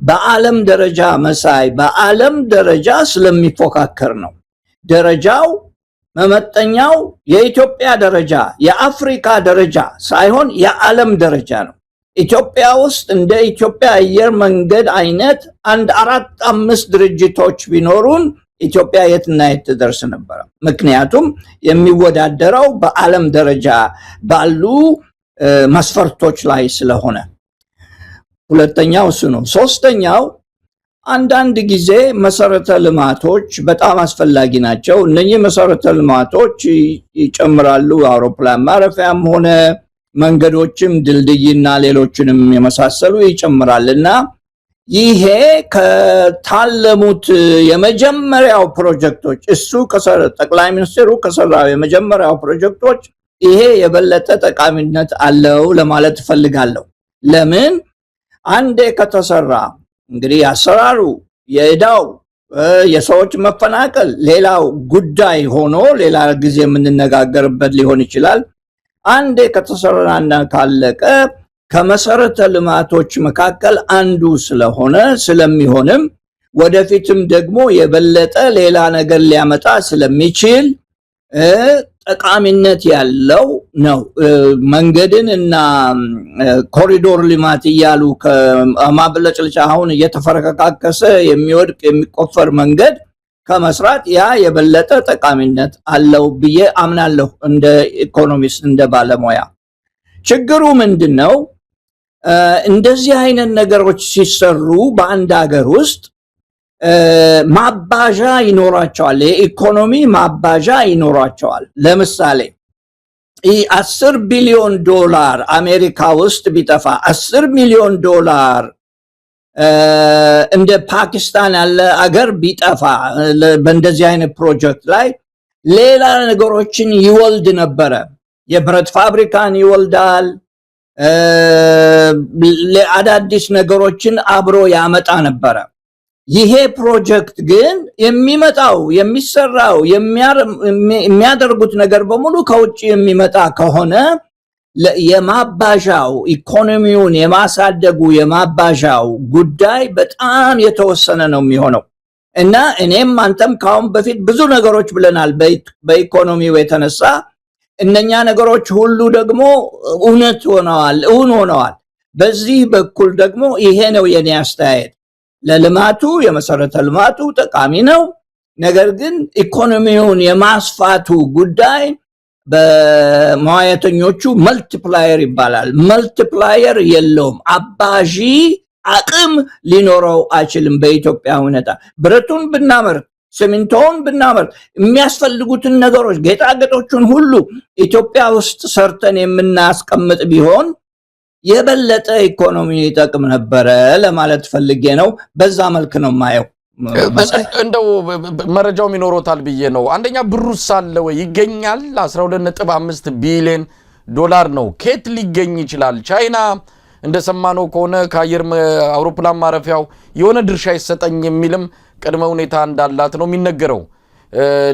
በዓለም ደረጃ መሳይ በዓለም ደረጃ ስለሚፎካከር ነው። ደረጃው መመጠኛው የኢትዮጵያ ደረጃ የአፍሪካ ደረጃ ሳይሆን የዓለም ደረጃ ነው። ኢትዮጵያ ውስጥ እንደ ኢትዮጵያ አየር መንገድ አይነት 4-5 ድርጅቶች ቢኖሩን ኢትዮጵያ የትና የት ትደርስ ነበር። ምክንያቱም የሚወዳደረው በዓለም ደረጃ ባሉ መስፈርቶች ላይ ስለሆነ። ሁለተኛው እሱ ነው። ሶስተኛው አንዳንድ ጊዜ መሰረተ ልማቶች በጣም አስፈላጊ ናቸው። እነኚህ መሰረተ ልማቶች ይጨምራሉ። አውሮፕላን ማረፊያም ሆነ መንገዶችም ድልድይና ሌሎችንም የመሳሰሉ ይጨምራልና ይሄ ከታለሙት የመጀመሪያው ፕሮጀክቶች እሱ ጠቅላይ ሚኒስትሩ ከሰራው የመጀመሪያው ፕሮጀክቶች ይሄ የበለጠ ጠቃሚነት አለው ለማለት ፈልጋለሁ። ለምን አንዴ ከተሰራ እንግዲህ አሰራሩ የዕዳው የሰዎች መፈናቀል ሌላው ጉዳይ ሆኖ ሌላ ጊዜ የምንነጋገርበት ሊሆን ይችላል። አንዴ ከተሰራና ካለቀ ከመሰረተ ልማቶች መካከል አንዱ ስለሚሆንም ወደፊትም ደግሞ የበለጠ ሌላ ነገር ሊያመጣ ስለሚችል ጠቃሚነት ያለው ነው። መንገድን እና ኮሪዶር ልማት እያሉ ከማብለጭልጫ አሁን እየተፈረካከሰ የሚወድቅ የሚቆፈር መንገድ ከመስራት ያ የበለጠ ጠቃሚነት አለው ብዬ አምናለሁ እንደ ኢኮኖሚስት እንደ ባለሙያ። ችግሩ ምንድነው? እንደዚህ አይነት ነገሮች ሲሰሩ በአንድ ሀገር ውስጥ ማባዣ ይኖራቸዋል፣ የኢኮኖሚ ማባዣ ይኖራቸዋል። ለምሳሌ 10 ቢሊዮን ዶላር አሜሪካ ውስጥ ቢጠፋ 10 ሚሊዮን ዶላር እንደ ፓኪስታን ያለ አገር ቢጠፋ በእንደዚህ አይነት ፕሮጀክት ላይ ሌላ ነገሮችን ይወልድ ነበረ። የብረት ፋብሪካን ይወልዳል፣ አዳዲስ ነገሮችን አብሮ ያመጣ ነበረ። ይሄ ፕሮጀክት ግን የሚመጣው የሚሰራው የሚያደርጉት ነገር በሙሉ ከውጭ የሚመጣ ከሆነ የማባዣው ኢኮኖሚውን የማሳደጉ የማባዣው ጉዳይ በጣም የተወሰነ ነው የሚሆነው እና እኔም አንተም ካሁን በፊት ብዙ ነገሮች ብለናል በኢኮኖሚው የተነሳ እነኛ ነገሮች ሁሉ ደግሞ እውነት ሆነዋል። በዚህ በኩል ደግሞ ይሄ ነው የኔ አስተያየት። ለልማቱ የመሰረተ ልማቱ ጠቃሚ ነው። ነገር ግን ኢኮኖሚውን የማስፋቱ ጉዳይ በሙያተኞቹ መልቲፕላየር ይባላል። መልቲፕላየር የለውም፣ አባዢ አቅም ሊኖረው አይችልም። በኢትዮጵያ ሁኔታ ብረቱን ብናመርት፣ ሲሚንቶውን ብናመርት፣ የሚያስፈልጉትን ነገሮች ጌጣጌጦቹን ሁሉ ኢትዮጵያ ውስጥ ሰርተን የምናስቀምጥ ቢሆን የበለጠ ኢኮኖሚ ይጠቅም ነበረ ለማለት ፈልጌ ነው። በዛ መልክ ነው ማየው። እንደው መረጃው ይኖሮታል ብዬ ነው። አንደኛ ብሩስ አለ ወይ ይገኛል? 12.5 ቢሊዮን ዶላር ነው። ከየት ሊገኝ ይችላል? ቻይና እንደሰማነው ከሆነ ከአየር አውሮፕላን ማረፊያው የሆነ ድርሻ ይሰጠኝ የሚልም ቅድመ ሁኔታ እንዳላት ነው የሚነገረው።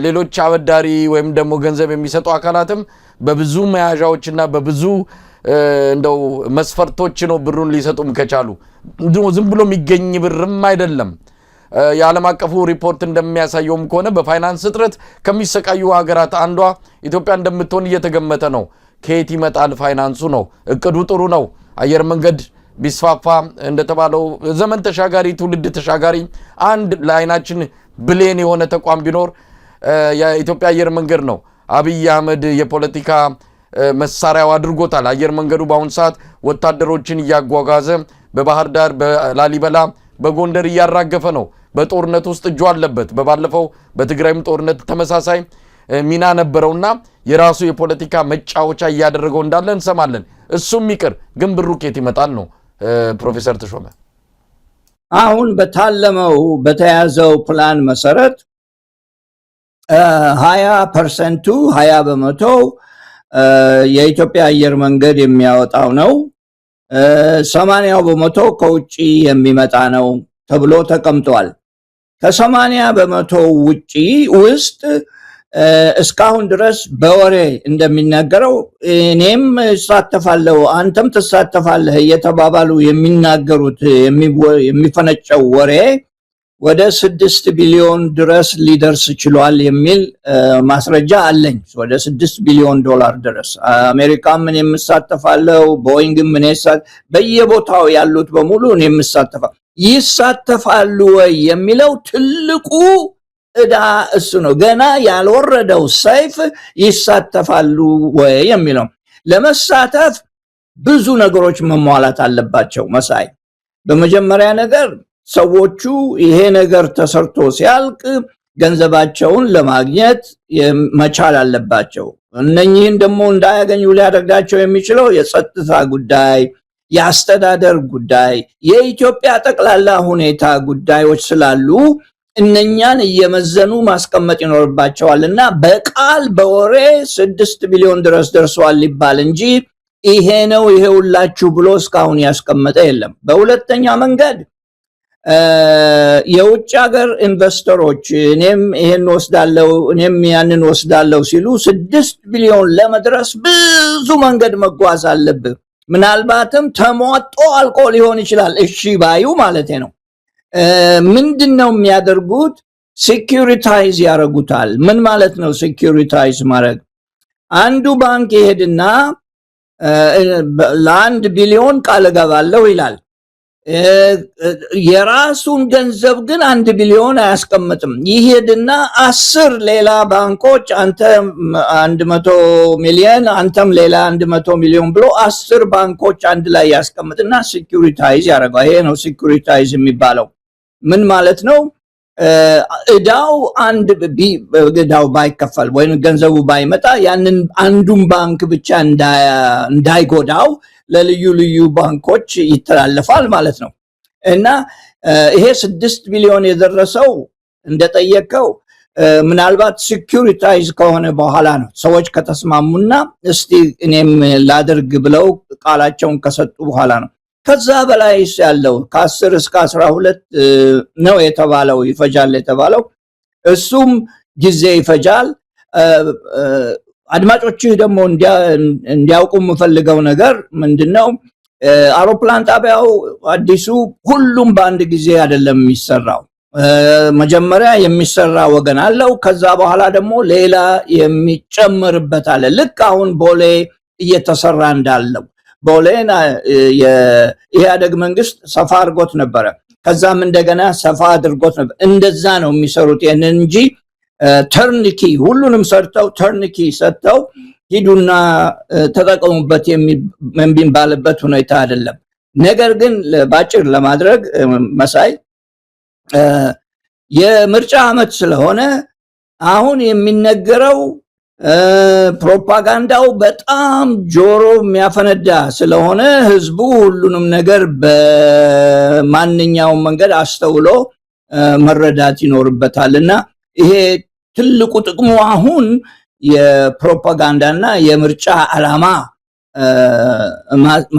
ሌሎች አበዳሪ ወይም ደግሞ ገንዘብ የሚሰጡ አካላትም በብዙ መያዣዎችና በብዙ እንደው መስፈርቶች ነው ብሩን ሊሰጡም ከቻሉ። ዝም ብሎ የሚገኝ ብርም አይደለም። የዓለም አቀፉ ሪፖርት እንደሚያሳየውም ከሆነ በፋይናንስ እጥረት ከሚሰቃዩ ሀገራት አንዷ ኢትዮጵያ እንደምትሆን እየተገመተ ነው። ከየት ይመጣል ፋይናንሱ ነው። እቅዱ ጥሩ ነው። አየር መንገድ ቢስፋፋ እንደተባለው ዘመን ተሻጋሪ ትውልድ ተሻጋሪ አንድ ለዓይናችን ብሌን የሆነ ተቋም ቢኖር የኢትዮጵያ አየር መንገድ ነው። አብይ አህመድ የፖለቲካ መሳሪያው አድርጎታል። አየር መንገዱ በአሁን ሰዓት ወታደሮችን እያጓጓዘ በባህር ዳር፣ በላሊበላ፣ በጎንደር እያራገፈ ነው። በጦርነት ውስጥ እጁ አለበት። በባለፈው በትግራይም ጦርነት ተመሳሳይ ሚና ነበረውና የራሱ የፖለቲካ መጫወቻ እያደረገው እንዳለ እንሰማለን። እሱም ይቅር ግን ብሩ ከየት ይመጣል ነው ፕሮፌሰር ተሾመ? አሁን በታለመው በተያዘው ፕላን መሰረት 20% 20 በመቶ የኢትዮጵያ አየር መንገድ የሚያወጣው ነው። 80 በመቶ ከውጪ የሚመጣ ነው ተብሎ ተቀምጧል። ከ80 በመቶ ውጪ ውስጥ እስካሁን ድረስ በወሬ እንደሚናገረው እኔም እሳተፋለሁ አንተም ትሳተፋለህ እየተባባሉ የሚናገሩት የሚፈነጨው ወሬ ወደ 6 ቢሊዮን ድረስ ሊደርስ ችሏል የሚል ማስረጃ አለኝ። ወደ 6 ቢሊዮን ዶላር ድረስ አሜሪካም ምን የምሳተፋለው ቦይንግም ምን በየቦታው ያሉት በሙሉ እኔ የምሳተፋ ይሳተፋሉ ወይ የሚለው ትልቁ እዳ እሱ ነው። ገና ያልወረደው ሰይፍ ይሳተፋሉ ወይ የሚለው ለመሳተፍ ብዙ ነገሮች መሟላት አለባቸው። መሳይ በመጀመሪያ ነገር ሰዎቹ ይሄ ነገር ተሰርቶ ሲያልቅ ገንዘባቸውን ለማግኘት መቻል አለባቸው። እነኚህን ደግሞ እንዳያገኙ ሊያደርጋቸው የሚችለው የጸጥታ ጉዳይ፣ የአስተዳደር ጉዳይ፣ የኢትዮጵያ ጠቅላላ ሁኔታ ጉዳዮች ስላሉ እነኛን እየመዘኑ ማስቀመጥ ይኖርባቸዋል እና በቃል በወሬ 6 ቢሊዮን ድረስ ደርሷል ሊባል እንጂ ይሄ ነው ይሄ ሁላችሁ ብሎ እስካሁን ያስቀመጠ የለም። በሁለተኛ መንገድ የውጭ ሀገር ኢንቨስተሮች እኔም ይሄን ወስዳለው እኔም ያንን ወስዳለው ሲሉ 6 ቢሊዮን ለመድረስ ብዙ መንገድ መጓዝ አለብህ። ምናልባትም ተሟጦ አልቆ ሊሆን ይችላል። እሺ ባዩ ማለት ነው። ምንድነው የሚያደርጉት? ሴኩሪታይዝ ያደርጉታል። ምን ማለት ነው ሴኩሪታይዝ ማድረግ? አንዱ ባንክ ይሄድና ለ1 ቢሊዮን ቃል እገባለሁ ይላል። የራሱን ገንዘብ ግን 1 ቢሊዮን አያስቀምጥም። ይሄድና 10 ሌላ ባንኮች አንተ 100 ሚሊዮን አንተም ሌላ 100 ሚሊዮን ብሎ 10 ባንኮች አንድ ላይ ያስቀምጥና ሴኩሪታይዝ ያደርጋል። ይሄ ነው ሴኩሪታይዝ የሚባለው። ምን ማለት ነው? እዳው እዳው ባይከፈል ወይም ገንዘቡ ባይመጣ ያንን አንዱን ባንክ ብቻ እንዳይጎዳው ለልዩ ልዩ ባንኮች ይተላለፋል ማለት ነው። እና ይሄ 6 ቢሊዮን የደረሰው እንደጠየቀው ምናልባት ሴኩሪታይዝ ከሆነ በኋላ ነው። ሰዎች ከተስማሙና እስቲ እኔም ላድርግ ብለው ቃላቸውን ከሰጡ በኋላ ነው። ከዛ በላይ ያለው ከ10 እስከ 12 ነው የተባለው ይፈጃል የተባለው፣ እሱም ጊዜ ይፈጃል። አድማጮችህ ደግሞ እንዲያውቁ የምፈልገው ነገር ምንድነው? አውሮፕላን ጣቢያው አዲሱ ሁሉም በአንድ ጊዜ አይደለም የሚሰራው። መጀመሪያ የሚሰራ ወገን አለው። ከዛ በኋላ ደግሞ ሌላ የሚጨመርበት አለ። ልክ አሁን ቦሌ እየተሰራ እንዳለው ቦሌን የኢህአደግ መንግስት ሰፋ አድርጎት ነበረ። ከዛም እንደገና ሰፋ አድርጎት ነበር። እንደዛ ነው የሚሰሩት ይሄንን እንጂ ተርንኪ ሁሉንም ሰርተው ተርንኪ ሰጥተው ሂዱና ተጠቀሙበት የሚባልበት ሁኔታ አይደለም። ነገር ግን ባጭር ለማድረግ መሳይ የምርጫ ዓመት ስለሆነ አሁን የሚነገረው ፕሮፓጋንዳው በጣም ጆሮ የሚያፈነዳ ስለሆነ ህዝቡ ሁሉንም ነገር በማንኛውም መንገድ አስተውሎ መረዳት ይኖርበታልና ይሄ ትልቁ ጥቅሙ አሁን የፕሮፓጋንዳና የምርጫ ዓላማ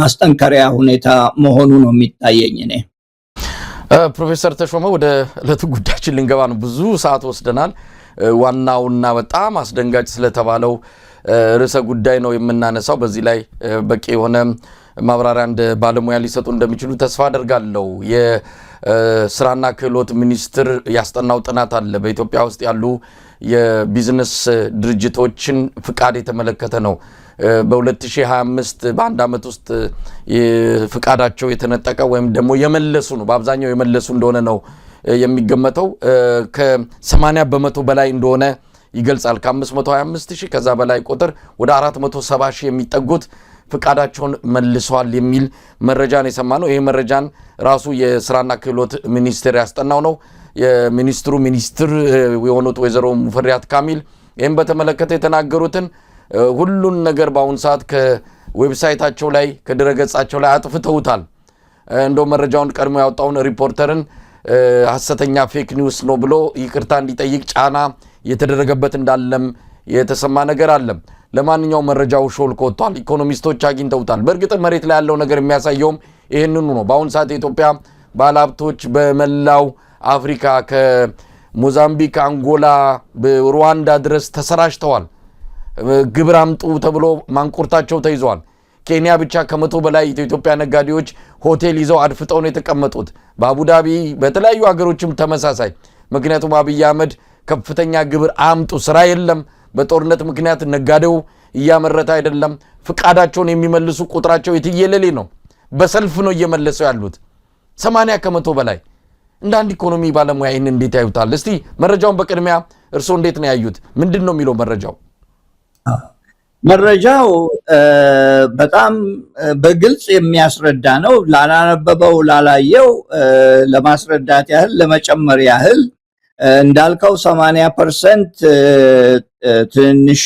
ማስጠንከሪያ ሁኔታ መሆኑ ነው የሚታየኝ። እኔ ፕሮፌሰር ተሾመ ወደ ዕለቱ ጉዳያችን ልንገባ ነው። ብዙ ሰዓት ወስደናል። ዋናውና በጣም አስደንጋጭ ስለተባለው ርዕሰ ጉዳይ ነው የምናነሳው። በዚህ ላይ በቂ የሆነ ማብራሪያ እንደ ባለሙያ ሊሰጡ እንደሚችሉ ተስፋ አደርጋለሁ። የስራና ክህሎት ሚኒስቴር ያስጠናው ጥናት አለ። በኢትዮጵያ ውስጥ ያሉ የቢዝነስ ድርጅቶችን ፍቃድ የተመለከተ ነው። በ2025 በአንድ ዓመት ውስጥ ፍቃዳቸው የተነጠቀ ወይም ደግሞ የመለሱ ነው፣ በአብዛኛው የመለሱ እንደሆነ ነው የሚገመተው። ከ80 በመቶ በላይ እንደሆነ ይገልጻል። ከ525 ሺህ ከዛ በላይ ቁጥር ወደ 470 ሺህ የሚጠጉት ፍቃዳቸውን መልሰዋል የሚል መረጃን የሰማነው። ይሄ መረጃን ራሱ የስራና ክህሎት ሚኒስቴር ያስጠናው ነው። የሚኒስትሩ ሚኒስትር የሆኑት ወይዘሮ ሙፈሪያት ካሚል ይህም በተመለከተ የተናገሩትን ሁሉን ነገር በአሁኑ ሰዓት ከዌብሳይታቸው ላይ ከድረገጻቸው ላይ አጥፍተውታል። እንደው መረጃውን ቀድሞ ያወጣውን ሪፖርተርን ሐሰተኛ ፌክ ኒውስ ነው ብሎ ይቅርታ እንዲጠይቅ ጫና የተደረገበት እንዳለም የተሰማ ነገር አለ። ለማንኛውም መረጃው ሾልኮ ወጥቷል። ኢኮኖሚስቶች አግኝተውታል። በእርግጥ መሬት ላይ ያለው ነገር የሚያሳየውም ይህንኑ ነው። በአሁኑ ሰዓት የኢትዮጵያ ባለሀብቶች በመላው አፍሪካ ከሞዛምቢክ፣ አንጎላ፣ ሩዋንዳ ድረስ ተሰራጭተዋል። ግብር አምጡ ተብሎ ማንቁርታቸው ተይዘዋል። ኬንያ ብቻ ከ100 በላይ የኢትዮጵያ ነጋዴዎች ሆቴል ይዘው አድፍጠው ነው የተቀመጡት። በአቡዳቢ በተለያዩ ሀገሮችም ተመሳሳይ። ምክንያቱም አብይ አህመድ ከፍተኛ ግብር አምጡ፣ ስራ የለም፣ በጦርነት ምክንያት ነጋዴው እያመረተ አይደለም፣ ፍቃዳቸውን የሚመልሱ ቁጥራቸው የትየለሌ ነው። በሰልፍ ነው እየመለሰው ያሉት 80% በላይ። እንደ አንድ ኢኮኖሚ ባለሙያ ይህን እንዴት ያዩታል? እስቲ መረጃውን በቅድሚያ እርስዎ እንዴት ነው ያዩት? ምንድን ነው የሚለው መረጃው? መረጃው በጣም በግልጽ የሚያስረዳ ነው። ላላነበበው ላላየው ለማስረዳት ያህል ለመጨመር ያህል እንዳልከው 80% ትንሽ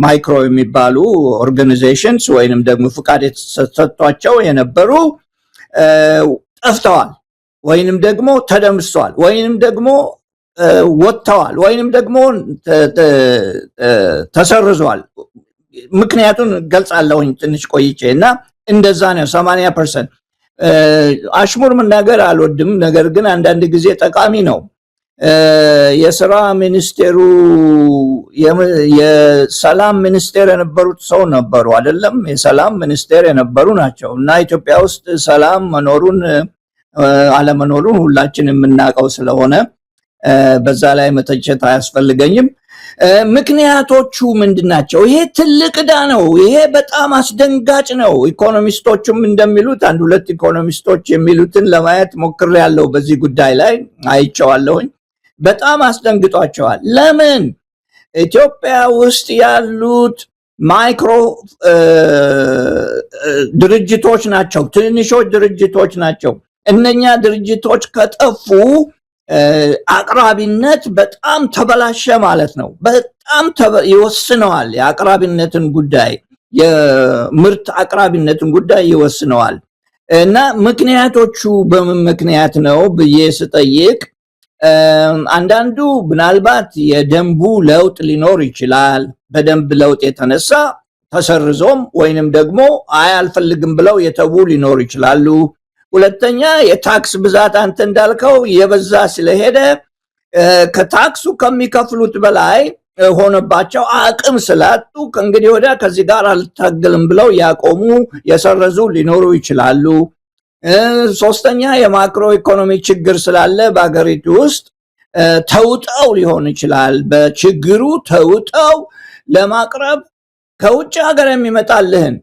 ማይክሮ የሚባሉ ኦርጋናይዜሽንስ ወይንም ደግሞ ፍቃድ የተሰጥቷቸው የነበሩ ጠፍተዋል፣ ወይንም ደግሞ ተደምስሰዋል፣ ወይንም ደግሞ ወጥተዋል፣ ወይንም ደግሞ ተሰርዘዋል። ምክንያቱን ገልጻለሁኝ ትንሽ ቆይቼ እና እንደዛ ነው 80%። አሽሙር መናገር አልወድም፣ ነገር ግን አንዳንድ ጊዜ ጠቃሚ ነው። የሥራ ሚኒስቴሩ የሰላም ሚኒስቴር የነበሩት ሰው ነበሩ አይደለም? የሰላም ሚኒስቴር የነበሩ ናቸው እና ኢትዮጵያ ውስጥ ሰላም መኖሩን አለመኖሩን ሁላችን የምናውቀው ስለሆነ በዛ ላይ መተቸት አያስፈልገኝም። ምክንያቶቹ ምንድናቸው? ይሄ ትልቅ ዕዳ ነው። ይሄ በጣም አስደንጋጭ ነው። ኢኮኖሚስቶቹም እንደሚሉት አንድ ሁለት ኢኮኖሚስቶች የሚሉትን ለማየት ሞክሬያለሁ። በዚህ ጉዳይ ላይ አይቼዋለሁኝ። በጣም አስደንግጧቸዋል። ለምን? ኢትዮጵያ ውስጥ ያሉት ማይክሮ ድርጅቶች ናቸው፣ ትንንሾች ድርጅቶች ናቸው። እነኛ ድርጅቶች ከጠፉ አቅራቢነት በጣም ተበላሸ ማለት ነው። በጣም ይወስነዋል። የአቅራቢነትን ጉዳይ የምርት አቅራቢነትን ጉዳይ ይወስነዋል። እና ምክንያቶቹ በምን ምክንያት ነው ብዬ ስጠይቅ አንዳንዱ ምናልባት የደንቡ ለውጥ ሊኖር ይችላል። በደንብ ለውጥ የተነሳ ተሰርዞም ወይንም ደግሞ አልፈልግም ብለው የተዉ ሊኖር ይችላሉ። ሁለተኛ የታክስ ብዛት አንተ እንዳልከው የበዛ ስለሄደ ከታክሱ ከሚከፍሉት በላይ ሆነባቸው አቅም ስላጡ ከእንግዲህ ወዲያ ከዚህ ጋር አልታገልም ብለው ያቆሙ የሰረዙ ሊኖሩ ይችላሉ። ሶስተኛ የማክሮ ኢኮኖሚ ችግር ስላለ በአገሪቱ ውስጥ ተውጠው ሊሆን ይችላል። በችግሩ ተውጠው ለማቅረብ ከውጭ ሀገር የሚመጣልህን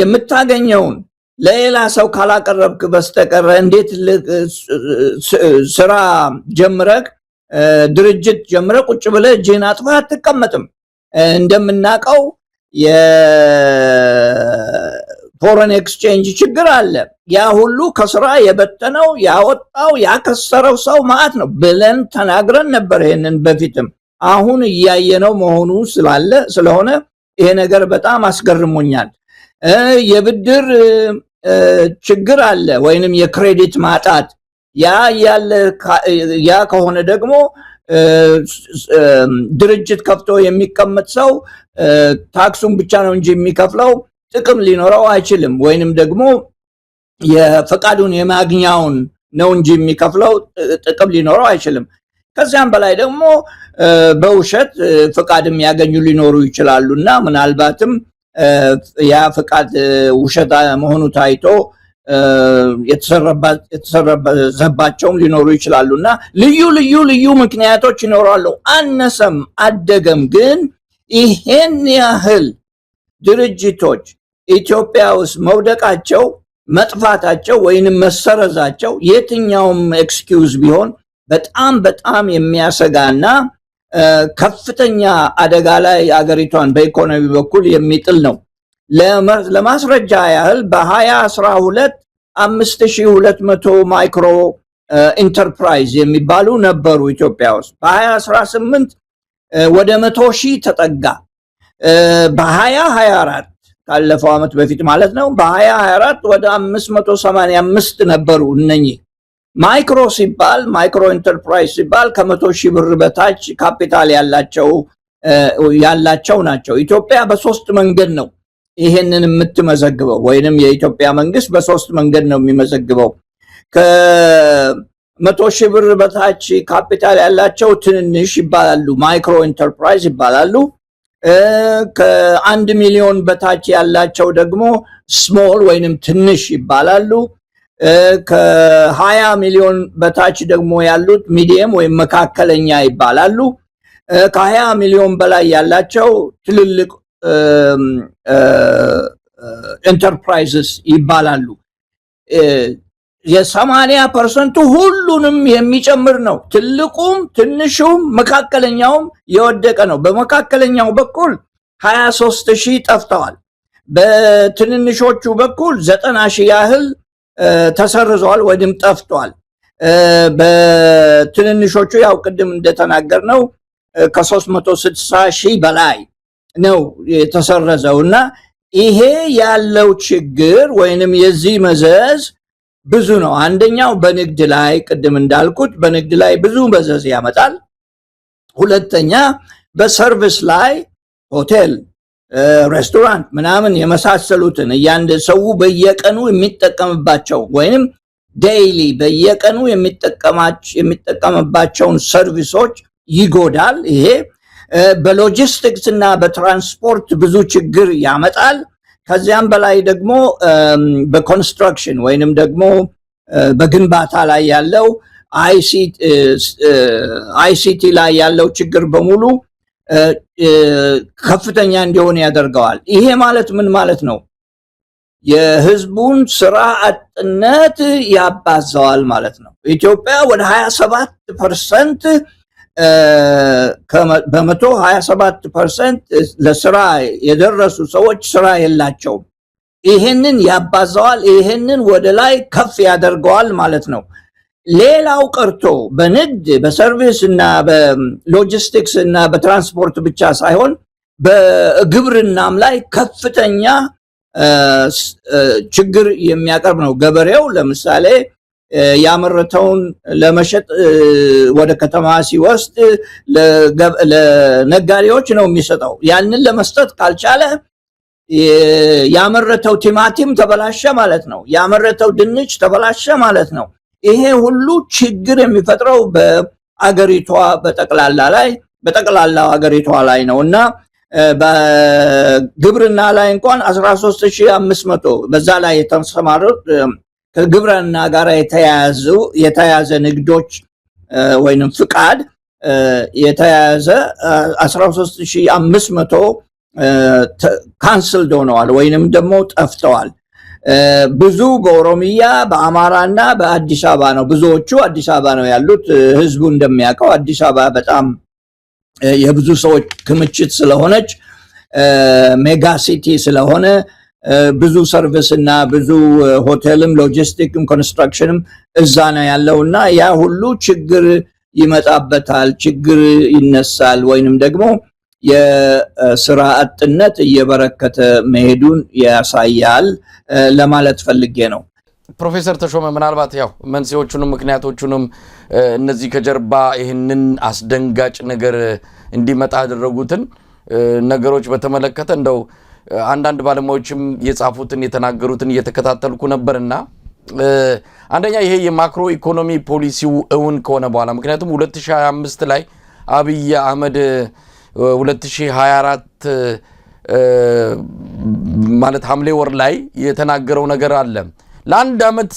የምታገኘውን ለሌላ ሰው ካላቀረብክ በስተቀር እንዴት ስራ ጀምረክ ድርጅት ጀምረክ ቁጭ ብለህ እጅህን አጥፈህ አትቀመጥም። እንደምናውቀው ፎሬን ኤክስቼንጅ ችግር አለ። ያ ሁሉ ከስራ የበተነው ያወጣው ያከሰረው ሰው ማለት ነው ብለን ተናግረን ነበር። ይሄንን በፊትም አሁን እያየነው መሆኑ ስለሆነ ይሄ ነገር በጣም አስገርሞኛል። የብድር ችግር አለ ወይንም የክሬዲት ማጣት ያ ከሆነ ደግሞ ድርጅት ከፍቶ የሚቀመጥ ሰው ታክሱን ብቻ ነው እንጂ የሚከፍለው ጥቅም ሊኖረው አይችልም። ወይንም ደግሞ የፈቃዱን የማግኛውን ነው እንጂ የሚከፍለው ጥቅም ሊኖረው አይችልም። ከዚያም በላይ ደግሞ በውሸት ፈቃድ የሚያገኙ ሊኖሩ ይችላሉና ምናልባትም ያ ፈቃድ ውሸት መሆኑ ታይቶ የተሰረዘባቸውም ሊኖሩ ይችላሉና ልዩ ምክንያቶች ይኖራሉ። አነሰም አደገም ግን ይሄን ያህል ድርጅቶች ኢትዮጵያ ውስጥ መውደቃቸው መጥፋታቸው ወይንም መሰረዛቸው የትኛውም ኤክስኪውዝ ቢሆን በጣም የሚያሰጋና ከፍተኛ አደጋ ላይ አገሪቷን በኢኮኖሚ በኩል የሚጥል ነው። ለማስረጃ ያህል በ2012 5200 ማይክሮ ኢንተርፕራይዝ የሚባሉ ነበሩ ኢትዮጵያ ውስጥ። በ2018 ወደ 100,000 ተጠጋ። በ2024 ካለፈው ዓመት በፊት ማለት ነው። በ2024 ወደ 585 ነበሩ። እነኚህ ማይክሮ ሲባል ማይክሮ ኢንተርፕራይዝ ሲባል ከ100,000 ብር በታች ካፒታል ያላቸው ናቸው። ኢትዮጵያ በሶስት መንገድ ነው ይሄንን የምትመዘግበው ወይንም የኢትዮጵያ መንግስት በሶስት መንገድ ነው የሚመዘግበው። ከ100,000 ብር በታች ካፒታል ያላቸው ትንንሽ ይባላሉ፣ ማይክሮ ኢንተርፕራይዝ ይባላሉ። ከ1 ሚሊዮን በታች ያላቸው ደግሞ ስሞል ወይንም ትንሽ ይባላሉ። ከ20 ሚሊዮን በታች ደግሞ ያሉት ሚዲየም ወይም መካከለኛ ይባላሉ። ከ20 ሚሊዮን በላይ ያላቸው ትልልቅ ኢንተርፕራይዝስ ይባላሉ። የ80% ሁሉንም የሚጨምር ነው። ትልቁም ትንሹም መካከለኛውም የወደቀ ነው። በመካከለኛው በኩል 23,000 ጠፍተዋል። በትንንሾቹ በኩል 90,000 ያህል ተሰርዘዋል ወይም ጠፍቷል። በትንንሾቹ ያው ቅድም እንደተናገርነው ከ360,000 በላይ ነው የተሰረዘውና ይሄ ያለው ችግር ወይንም የዚህ መዘዝ ብዙ ነው። አንደኛው በንግድ ላይ ቅድም እንዳልኩት በንግድ ላይ ብዙ መዘዝ ያመጣል። ሁለተኛ በሰርቪስ ላይ ሆቴል፣ ሬስቶራንት ምናምን የመሳሰሉትን ሰው በየቀኑ የሚጠቀምባቸው ወይንም ዴይሊ በየቀኑ የሚጠቀምባቸውን ሰርቪሶች ይጎዳል። ይሄ በሎጂስቲክስ እና በትራንስፖርት ብዙ ችግር ያመጣል። ከዚያም በላይ ደግሞ በኮንስትራክሽን ወይንም ደግሞ በግንባታ ላይ ያለው አይሲቲ ላይ ያለው ችግር በሙሉ ከፍተኛ እንዲሆን ያደርገዋል። ይሄ ማለት ምን ማለት ነው? የህዝቡን ስራ አጥነት ያባዛዋል ማለት ነው። ኢትዮጵያ ወደ 27% በመቶ 27% ለስራ የደረሱ ሰዎች ስራ የላቸውም። ይሄንን ያባዛዋል። ይሄንን ወደ ላይ ከፍ ያደርገዋል ማለት ነው። ሌላው ቀርቶ በንግድ በሰርቪስ እና በሎጂስቲክስ እና በትራንስፖርት ብቻ ሳይሆን በግብርናም ላይ ከፍተኛ ችግር የሚያቀርብ ነው። ገበሬው ለምሳሌ ያመረተውን ለመሸጥ ወደ ከተማ ሲወስድ ለነጋዴዎች ነው የሚሰጠው። ያንን ለመስጠት ካልቻለ ያመረተው ቲማቲም ተበላሸ ማለት ነው። ያመረተው ድንች ተበላሸ ማለት ነው። ይሄ ሁሉ ችግር የሚፈጥረው በአገሪቷ በጠቅላላው አገሪቷ ላይ ነውና በግብርና ላይ እንኳን 13500 በዛ ላይ የተሰማሩት ከግብርና ጋር የተያያዘ ንግዶች ወይንም ፍቃድ የተያያዘ 13500 ካንስልድ ሆነዋል ወይንም ደግሞ ጠፍተዋል። ብዙ በኦሮሚያ በአማራና በአዲስ አበባ ነው። ብዙዎቹ አዲስ አበባ ነው ያሉት። ህዝቡ እንደሚያውቀው አዲስ አበባ በጣም የብዙ ሰዎች ክምችት ስለሆነች ሜጋ ሲቲ ስለሆነ ብዙ ሰርቪስ እና ብዙ ሆቴልም ሎጂስቲክም ኮንስትራክሽንም እዛ ነው ያለውና ያ ሁሉ ችግር ይመጣበታል፣ ችግር ይነሳል ወይንም ደግሞ የስራ አጥነት እየበረከተ መሄዱን ያሳያል ለማለት ፈልጌ ነው። ፕሮፌሰር ተሾመ ምናልባት ያው መንስኤዎቹንም ምክንያቶቹንም እነዚህ ከጀርባ ይህንን አስደንጋጭ ነገር እንዲመጣ ያደረጉትን ነገሮች በተመለከተ እንደው አንዳንድ ባለሙያዎችም የጻፉትን የተናገሩትን እየተከታተልኩ ነበርና አንደኛ ይሄ የማክሮ ኢኮኖሚ ፖሊሲው እውን ከሆነ በኋላ ምክንያቱም 2025 ላይ አብይ አህመድ 2024 ማለት ሐምሌ ወር ላይ የተናገረው ነገር አለ። ለአንድ አመት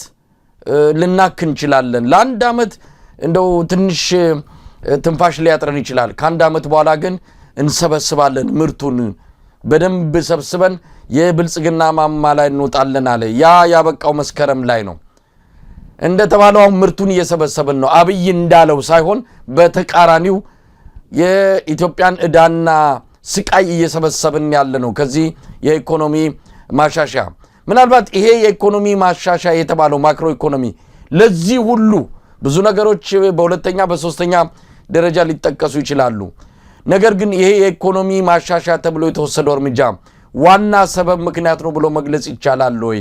ልናክ እንችላለን። ለአንድ አመት እንደው ትንሽ ትንፋሽ ሊያጥረን ይችላል። ከአንድ አመት በኋላ ግን እንሰበስባለን፣ ምርቱን በደንብ ሰብስበን የብልጽግና ማማ ላይ እንወጣለን አለ። ያ ያበቃው መስከረም ላይ ነው። እንደተባለው ምርቱን እየሰበሰብን ነው። አብይ እንዳለው ሳይሆን በተቃራኒው የኢትዮጵያን ዕዳና ስቃይ እየሰበሰብን ያለ ነው። ከዚህ የኢኮኖሚ ማሻሻያ ምናልባት ይሄ የኢኮኖሚ ማሻሻያ የተባለው ማክሮ ኢኮኖሚ ለዚህ ሁሉ ብዙ ነገሮች በሁለተኛ በሶስተኛ ደረጃ ሊጠቀሱ ይችላሉ። ነገር ግን ይሄ የኢኮኖሚ ማሻሻያ ተብሎ የተወሰደው እርምጃ ዋና ሰበብ ምክንያት ነው ብሎ መግለጽ ይቻላል ወይ?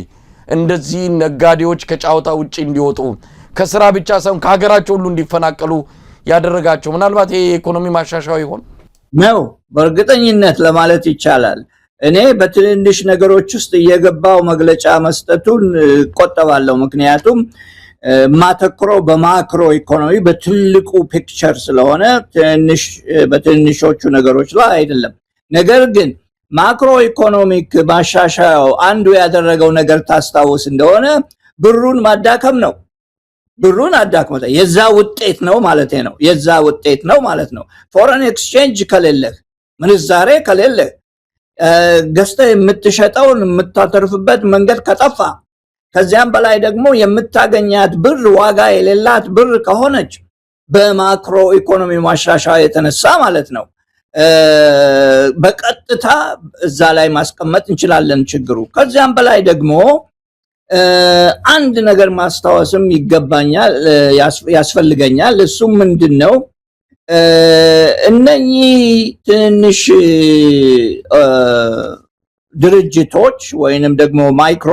እንደዚህ ነጋዴዎች ከጫውታ ውጪ እንዲወጡ ከስራ ብቻ ሳይሆን ከሀገራቸው ሁሉ እንዲፈናቀሉ ያደረጋቸው ምናልባት ይሄ የኢኮኖሚ ማሻሻያ ይሆን ነው? በእርግጠኝነት ለማለት ይቻላል። እኔ በትንንሽ ነገሮች ውስጥ እየገባው መግለጫ መስጠቱን ቆጠባለሁ። ምክንያቱም ማተክሮ በማክሮ ኢኮኖሚ በትልቁ ፒክቸር ስለሆነ በትንሾቹ ነገሮች ላይ አይደለም። ነገር ግን ማክሮ ኢኮኖሚክ ማሻሻያው አንዱ ያደረገው ነገር ታስታውስ እንደሆነ ብሩን ማዳከም ነው። ብሩን አዳክመታ የዛ ውጤት ነው ማለት ነው። የዛ ውጤት ነው ማለት ነው። ፎሬን ኤክስቼንጅ ከሌለህ፣ ምንዛሬ ከሌለህ፣ ገዝተህ የምትሸጠውን የምታተርፍበት መንገድ ከጠፋ፣ ከዚያም በላይ ደግሞ የምታገኛት ብር ዋጋ የሌላት ብር ከሆነች በማክሮ ኢኮኖሚ ማሻሻያ የተነሳ ማለት ነው በቀጥታ እዛ ላይ ማስቀመጥ እንችላለን ችግሩ። ከዚያም በላይ ደግሞ አንድ ነገር ማስታወስም ይገባኛል ያስፈልገኛል። እሱም ምንድነው? እነኚህ ትንሽ ድርጅቶች ወይንም ደግሞ ማይክሮ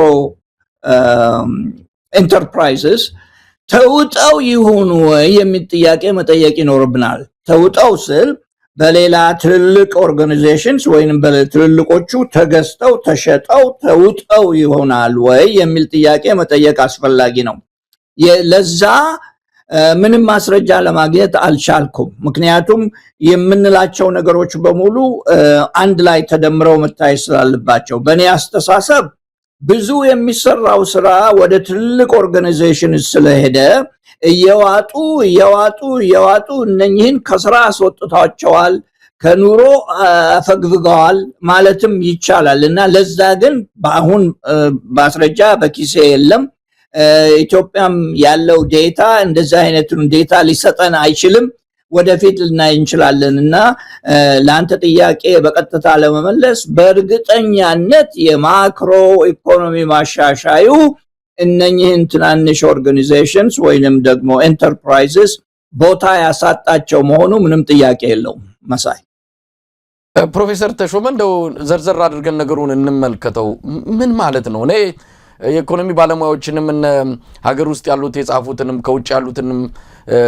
ኢንተርፕራይዝስ ተውጠው ይሁኑ ወይ የሚል ጥያቄ መጠየቅ ይኖርብናል። ተውጠው ስል በሌላ ትልልቅ ኦርጋናይዜሽንስ ወይንም በትልልቆቹ ተገዝተው ተሸጠው ተውጠው ይሆናል ወይ የሚል ጥያቄ መጠየቅ አስፈላጊ ነው። ለዛ ምንም ማስረጃ ለማግኘት አልቻልኩም። ምክንያቱም የምንላቸው ነገሮች በሙሉ አንድ ላይ ተደምረው መታየት ስላለባቸው በእኔ አስተሳሰብ ብዙ የሚሰራው ስራ ወደ ትልቅ ኦርጋናይዜሽን ስለሄደ እየዋጡ እነኚህን ከስራ አስወጥታቸዋል፣ ከኑሮ አፈግፍገዋል ማለትም ይቻላል። እና ለዛ ግን በአሁን ማስረጃ በኪሴ የለም። ኢትዮጵያም ያለው ዴታ እንደዛ አይነቱን ዴታ ሊሰጠን አይችልም። ወደፊት ልናይ እንችላለን። እና ለአንተ ጥያቄ በቀጥታ ለመመለስ በእርግጠኛነት የማክሮ ኢኮኖሚ ማሻሻዩ እነኚህን ትናንሽ ኦርጋናይዜሽንስ ወይንም ደግሞ ኤንተርፕራይዝስ ቦታ ያሳጣቸው መሆኑ ምንም ጥያቄ የለውም። መሳይ ፕሮፌሰር ተሾመ እንደው ዘርዘር አድርገን ነገሩን እንመልከተው። ምን ማለት ነው? እኔ የኢኮኖሚ ባለሙያዎችንም ሀገር ውስጥ ያሉት የጻፉትንም ከውጭ ያሉትንም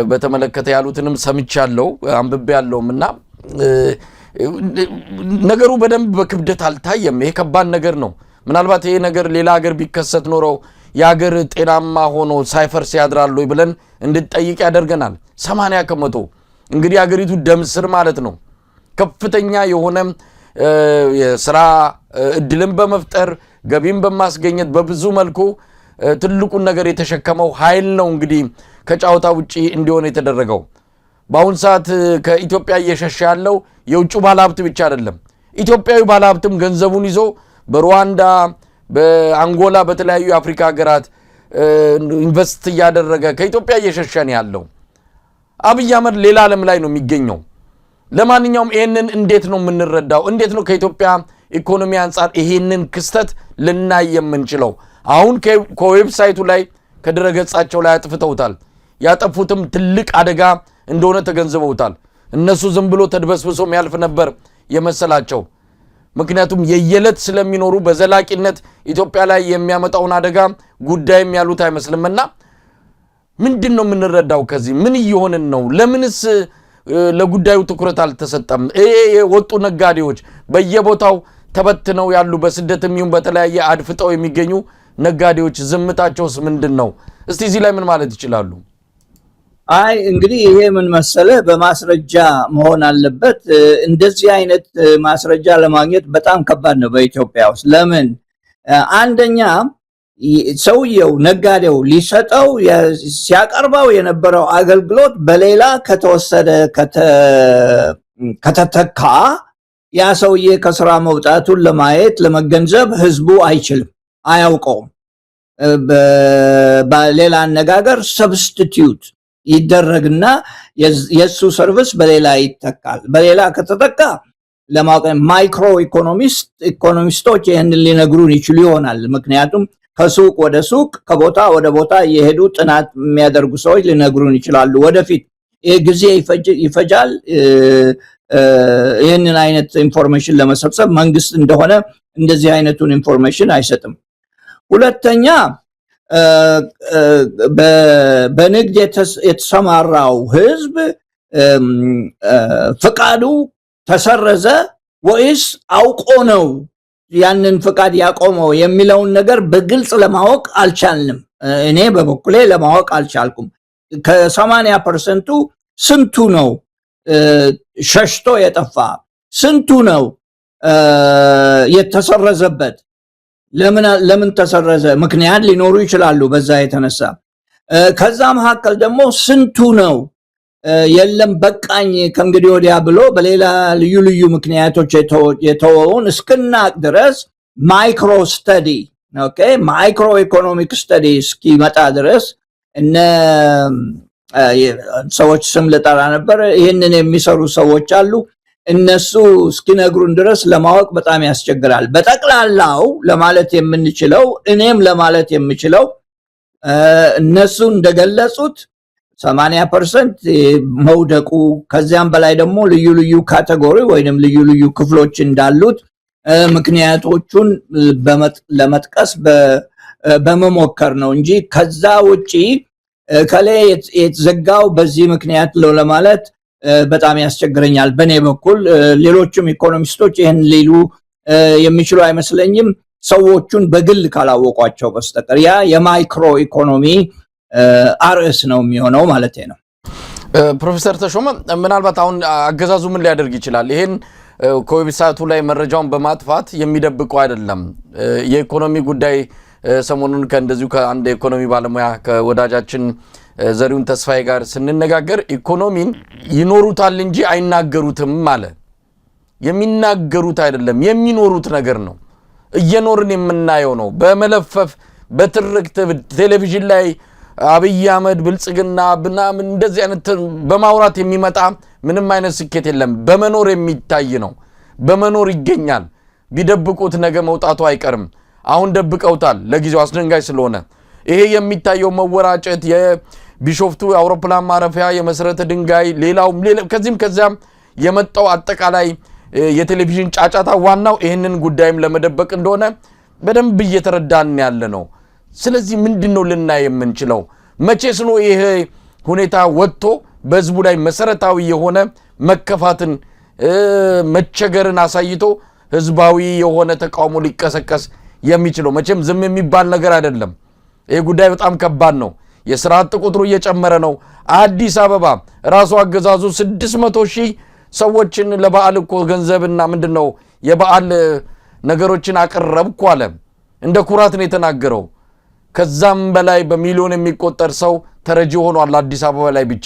በተመለከተ ያሉትንም ሰምቻለሁ አንብቤያለሁም እና ነገሩ በደንብ በክብደት አልታየም። ይሄ ከባድ ነገር ነው። ምናልባት ይሄ ነገር ሌላ ሀገር ቢከሰት ኖረው የሀገር ጤናማ ሆኖ ሳይፈርስ ያድራል ወይ ብለን እንድጠይቅ ያደርገናል። 80% እንግዲህ ሀገሪቱ ደም ስር ማለት ነው። ከፍተኛ የሆነ የስራ እድልን በመፍጠር ገቢን በማስገኘት በብዙ መልኩ ትልቁን ነገር የተሸከመው ኃይል ነው እንግዲህ ከጫውታ ውጪ እንዲሆን የተደረገው። በአሁን ሰዓት ከኢትዮጵያ እየሸሸ ያለው የውጭ ባለሀብት ብቻ አይደለም። ኢትዮጵያዊ ባለሀብትም ገንዘቡን ይዞ በሩዋንዳ፣ በአንጎላ፣ በተለያዩ የአፍሪካ ሀገራት ኢንቨስት እያደረገ ከኢትዮጵያ እየሸሸ ነው ያለው። አብይ አህመድ ሌላ ዓለም ላይ ነው የሚገኘው። ለማንኛውም ይሄንን እንዴት ነው የምንረዳው? እንዴት ነው ከኢትዮጵያ ኢኮኖሚ አንፃር ይሄንን ክስተት ልናይ የምንችለው? አሁን ከዌብሳይቱ ላይ ከድረገጻቸው ላይ አጥፍተውታል። ያጠፉትም ትልቅ አደጋ እንደሆነ ተገንዝበውታል። እነሱ ዝም ብሎ ተድበስብሶ የሚያልፍ ነበር የመሰላቸው። ምክንያቱም የየለት ስለሚኖሩ በዘላቂነት ኢትዮጵያ ላይ የሚያመጣውን አደጋ ጉዳይም ያሉት አይመስልምና ምንድን ነው የምንረዳው? ከዚህ ምን እየሆንን ነው? ለምንስ ለጉዳዩ ትኩረት አልተሰጠም? ወጡ ነጋዴዎች በየቦታው ተበትነው ያሉ በስደትም ይሁን በተለያየ አድፍጠው የሚገኙ ነጋዴዎች ዝምታቸውስ ምንድን ነው? እስቲ እዚህ ላይ ምን ማለት ይችላሉ? አይ እንግዲህ ይሄ ምን መሰለ በማስረጃ መሆን አለበት። እንደዚህ አይነት ማስረጃ ለማግኘት በጣም ከባድ ነው በኢትዮጵያ ውስጥ። ለምን? አንደኛ ሰውየው ነጋዴው ሊሰጠው ሲያቀርበው የነበረው አገልግሎት በሌላ ከተወሰደ ከተተካ ያ ሰውዬ ከስራ መውጣቱን ለማየት ለመገንዘብ ህዝቡ አይችልም፣ አያውቀውም። በሌላ አነጋገር ሰብስቲቲዩት ይደረግና የሱ ሰርቪስ በሌላ ይተካል። በሌላ ከተተካ ለማወቅ ማይክሮ ኢኮኖሚስቶች ይህንን ሊነግሩን ይችሉ ይሆናል። ምክንያቱም ከሱቅ ወደ ሱቅ ከቦታ ወደ ቦታ እየሄዱ ጥናት የሚያደርጉ ሰዎች ሊነግሩን ይችላሉ። ወደፊት ይህ ጊዜ ይፈጃል። ይህንን አይነት ኢንፎርሜሽን ለመሰብሰብ መንግስት እንደሆነ እንደዚህ አይነቱን ኢንፎርሜሽን አይሰጥም። ሁለተኛ በንግድ የተሰማራው ህዝብ ፍቃዱ ተሰረዘ ወይስ አውቆ ነው ያንን ፍቃድ ያቆመው የሚለውን ነገር በግልጽ ለማወቅ አልቻልንም። እኔ በበኩሌ ለማወቅ አልቻልኩም። ከ80% ስንቱ ነው ሸሽቶ የጠፋ? ስንቱ ነው የተሰረዘበት? ለምን ተሰረዘ? ምክንያት ሊኖሩ ይችላሉ በዛ የተነሳ። ከዛ መካከል ደግሞ ስንቱ ነው የለም በቃኝ ከእንግዲህ ወዲያ ብሎ በሌላ ልዩ ልዩ ምክንያቶች የተወውን እስክናቅ ድረስ ማይክሮ ስተዲ ማይክሮ ኢኮኖሚክ ስተዲ እስኪመጣ ድረስ እነ ሰዎች ስም ልጠራ ነበር፣ ይህንን የሚሰሩ ሰዎች አሉ። እነሱ እስኪነግሩን ድረስ ለማወቅ በጣም ያስቸግራል። በጠቅላላው ለማለት የምንችለው እኔም ለማለት የምችለው እነሱ እንደገለጹት 80% መውደቁ ከዚያም በላይ ደግሞ ልዩ ልዩ ካቴጎሪ ወይንም ልዩ ልዩ ክፍሎች እንዳሉት ምክንያቶቹን ለመጥቀስ በመሞከር ነው እንጂ ከዛ ውጪ ከሌ የተዘጋው በዚህ ምክንያት ነው ለማለት በጣም ያስቸግረኛል። በኔ በኩል ሌሎችም ኢኮኖሚስቶች ይህን ሊሉ የሚችሉ አይመስለኝም፣ ሰዎቹን በግል ካላወቋቸው በስተቀር። ያ የማይክሮ ኢኮኖሚ አርዕስ ነው የሚሆነው ማለት ነው። ፕሮፌሰር ተሾመ ምናልባት አሁን አገዛዙ ምን ሊያደርግ ይችላል? ይሄን ከዌብሳይቱ ላይ መረጃውን በማጥፋት የሚደብቀው አይደለም። የኢኮኖሚ ጉዳይ ሰሞኑን ከእንደዚሁ ከአንድ የኢኮኖሚ ባለሙያ ከወዳጃችን ዘሪሁን ተስፋዬ ጋር ስንነጋገር ኢኮኖሚን ይኖሩታል እንጂ አይናገሩትም አለ። የሚናገሩት አይደለም የሚኖሩት ነገር ነው። እየኖርን የምናየው ነው። በመለፈፍ በትርክት ቴሌቪዥን ላይ አብይ አህመድ ብልጽግና ምናምን እንደዚህ አይነት በማውራት የሚመጣ ምንም አይነት ስኬት የለም። በመኖር የሚታይ ነው። በመኖር ይገኛል። ቢደብቁት ነገ መውጣቱ አይቀርም። አሁን ደብቀውታል ለጊዜው አስደንጋጭ ስለሆነ። ይሄ የሚታየው መወራጨት የቢሾፍቱ አውሮፕላን ማረፊያ የመሰረተ ድንጋይ ሌላው ከዚያም የመጣው አጠቃላይ የቴሌቪዥን ጫጫታ ዋናው ይሄንን ጉዳይም ለመደበቅ እንደሆነ በደንብ እየተረዳን ያለ ነው። ስለዚህ ምንድነው ልናይ የምንችለው? መቼስ ነው ይሄ ሁኔታ ወጥቶ በህዝቡ ላይ መሰረታዊ የሆነ መከፋትን መቸገርን አሳይቶ ህዝባዊ የሆነ ተቃውሞ ሊቀሰቀስ የሚችለው? መቼም ዝም የሚባል ነገር አይደለም። ይሄ ጉዳይ በጣም ከባድ ነው። የሥራ አጥ ቁጥሩ እየጨመረ ነው። አዲስ አበባ ራሱ አገዛዙ 600,000 ሰዎችን ለበዓል እኮ ገንዘብና ምንድነው የበዓል ነገሮችን አቀረብኩ አለ። እንደ ኩራት ነው የተናገረው። ከዛም በላይ በሚሊዮን የሚቆጠር ሰው ተረጂ ሆኗል አዲስ አበባ ላይ ብቻ።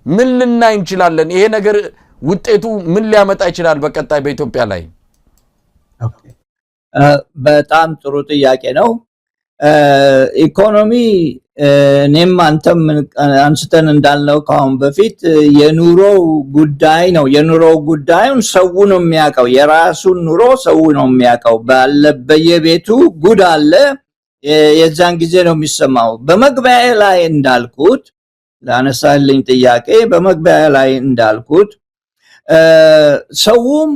ምን ልናይ እንችላለን? ይሄ ነገር ውጤቱ ምን ሊያመጣ ይችላል በቀጣይ በኢትዮጵያ ላይ? በጣም ጥሩ ጥያቄ ነው። ኢኮኖሚ እኔም አንተም አንስተን እንዳልነው ካሁን በፊት የኑሮ ጉዳይ ነው። የኑሮ ጉዳዩን ሰው ነው የሚያውቀው። የራሱን ኑሮ ሰው ነው የሚያውቀው። በየቤቱ ጉድ አለ። የዛን ጊዜ ነው የሚሰማው። በመግቢያ ላይ እንዳልኩት ላነሳልኝ ጥያቄ በመግቢያ ላይ እንዳልኩት ሰውም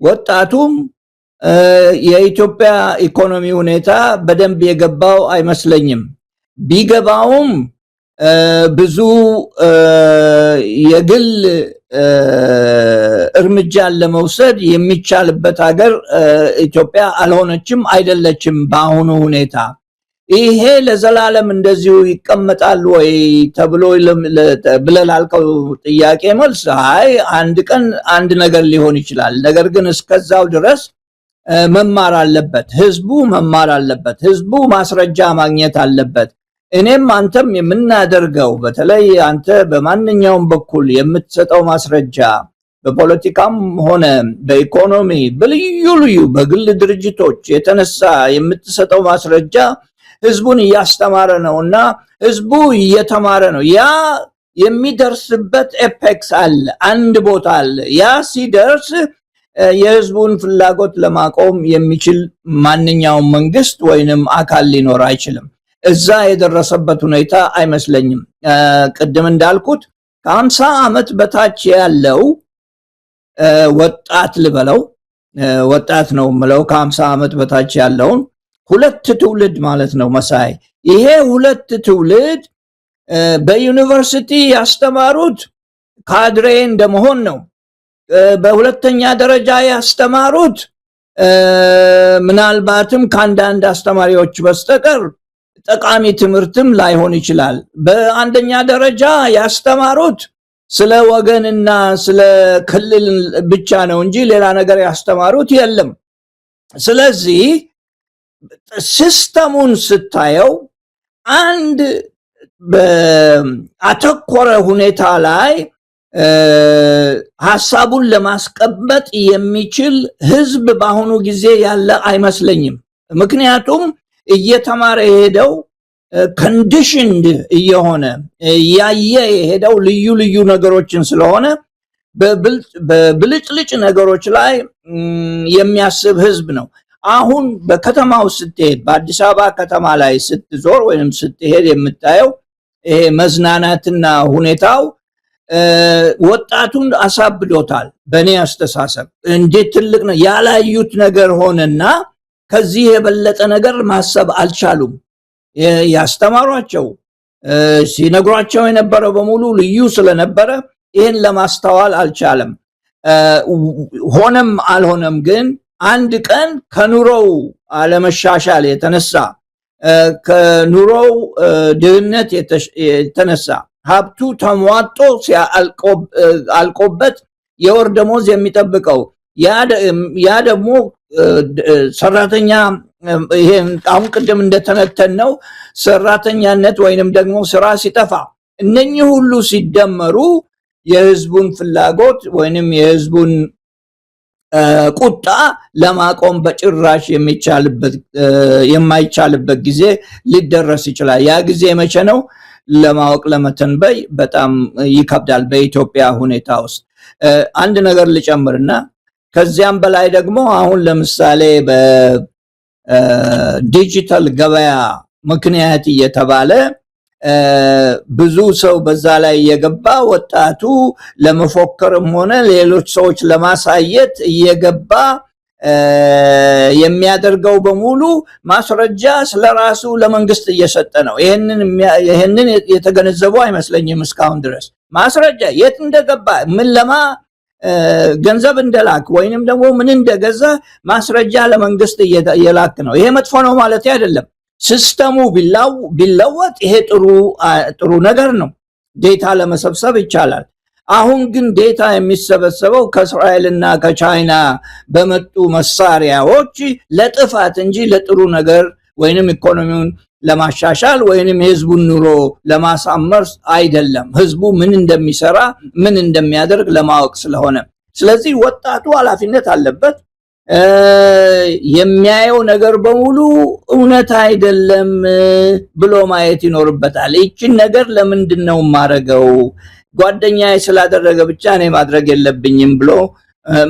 ወጣቱም የኢትዮጵያ ኢኮኖሚ ሁኔታ በደንብ የገባው አይመስለኝም። ቢገባውም ብዙ የግል እርምጃን ለመውሰድ የሚቻልበት ሀገር ኢትዮጵያ አልሆነችም፣ አይደለችም በአሁኑ ሁኔታ። ይሄ ለዘላለም እንደዚሁ ይቀመጣል ወይ ተብሎ ብለህ ላልከው ጥያቄ መልስ አይ አንድ ቀን አንድ ነገር ሊሆን ይችላል። ነገር ግን እስከዛው ድረስ መማር አለበት፣ ህዝቡ መማር አለበት፣ ህዝቡ ማስረጃ ማግኘት አለበት። እኔም አንተም የምናደርገው በተለይ አንተ በማንኛውም በኩል የምትሰጠው ማስረጃ በፖለቲካም ሆነ በኢኮኖሚ በልዩ ልዩ በግል ድርጅቶች የተነሳ የምትሰጠው ማስረጃ ህዝቡን እያስተማረ ነውና ህዝቡ እየተማረ ነው። ያ የሚደርስበት ኤፔክስ አለ፣ አንድ ቦታ አለ። ያ ሲደርስ የህዝቡን ፍላጎት ለማቆም የሚችል ማንኛውም መንግስት ወይንም አካል ሊኖር አይችልም። እዛ የደረሰበት ሁኔታ አይመስለኝም። ቅድም እንዳልኩት ከ50 ዓመት በታች ያለው ወጣት ልበለው ወጣት ነው ምለው ከ50 ዓመት በታች ያለውን ሁለት ትውልድ ማለት ነው መሳይ። ይሄ ሁለት ትውልድ በዩኒቨርሲቲ ያስተማሩት ካድሬ እንደመሆን ነው። በሁለተኛ ደረጃ ያስተማሩት ምናልባትም ከአንዳንድ አስተማሪዎች በስተቀር ጠቃሚ ትምህርትም ላይሆን ይችላል። በአንደኛ ደረጃ ያስተማሩት ስለ ወገንና ስለ ክልል ብቻ ነው እንጂ ሌላ ነገር ያስተማሩት የለም። ስለዚህ ሲስተሙን ስታየው አንድ በአተኮረ ሁኔታ ላይ ሐሳቡን ለማስቀመጥ የሚችል ህዝብ በአሁኑ ጊዜ ያለ አይመስለኝም። ምክንያቱም እየተማረ የሄደው ኮንዲሽንድ እየሆነ ያየ የሄደው ልዩ ልዩ ነገሮችን ስለሆነ በብልጭልጭ ነገሮች ላይ የሚያስብ ህዝብ ነው። አሁን በከተማው ስትሄድ በአዲስ አበባ ከተማ ላይ ስትዞር ወይንም ስትሄድ የምታየው ይሄ መዝናናትና ሁኔታው ወጣቱን አሳብዶታል። በእኔ አስተሳሰብ እንዴት ትልቅ ነው ያላዩት ነገር ሆነና ከዚህ የበለጠ ነገር ማሰብ አልቻሉም። ያስተማሯቸው ሲነግሯቸው የነበረው በሙሉ ልዩ ስለነበረ ይህን ለማስተዋል አልቻለም። ሆነም አልሆነም ግን አንድ ቀን ከኑሮው አለመሻሻል የተነሳ ከኑሮው ድህነት የተነሳ ሀብቱ ተሟጦ አልቆበት የወር ደሞዝ የሚጠብቀው ያ ደግሞ ሰራተኛ ይሄን አሁን ቅድም እንደተነተን ነው ሰራተኛነት ወይንም ደግሞ ስራ ሲጠፋ እነኚህ ሁሉ ሲደመሩ የህዝቡን ፍላጎት ወይንም የህዝቡን ቁጣ ለማቆም በጭራሽ የማይቻልበት ጊዜ ሊደረስ ይችላል። ያ ጊዜ መቼ ነው ለማወቅ ለመተንበይ በጣም ይከብዳል በኢትዮጵያ ሁኔታ ውስጥ። አንድ ነገር ልጨምርና ከዚያም በላይ ደግሞ አሁን ለምሳሌ በዲጂታል ገበያ ምክንያት እየተባለ ብዙ ሰው በዛ ላይ የገባ ወጣቱ ለመፎከርም ሆነ ሌሎች ሰዎች ለማሳየት እየገባ የሚያደርገው በሙሉ ማስረጃ ስለራሱ ለመንግስት እየሰጠ ነው። ይሄንን የተገነዘቡ አይመስለኝም እስካሁን ድረስ። ማስረጃ የት እንደገባ ምን ለማ ገንዘብ እንደላክ ወይንም ደግሞ ምን እንደገዛ ማስረጃ ለመንግስት እየላክ ነው። ይሄ መጥፎ ነው ማለት አይደለም። ሲስተሙ ቢለወጥ ይሄ ጥሩ ነገር ነው። ዴታ ለመሰብሰብ ይቻላል። አሁን ግን ዴታ የሚሰበሰበው ከእስራኤልና ከቻይና በመጡ መሳሪያዎች ለጥፋት እንጂ ለጥሩ ነገር ወይንም ኢኮኖሚውን ለማሻሻል ወይንም የህዝቡን ኑሮ ለማሳመር አይደለም። ህዝቡ ምን እንደሚሰራ ምን እንደሚያደርግ ለማወቅ ስለሆነ ስለዚህ ወጣቱ ኃላፊነት አለበት። የሚያየው ነገር በሙሉ እውነት አይደለም ብሎ ማየት ይኖርበታል። ይህችን ነገር ለምንድነው ማረገው ጓደኛዬ ስላደረገ ብቻ እኔ ማድረግ የለብኝም ብሎ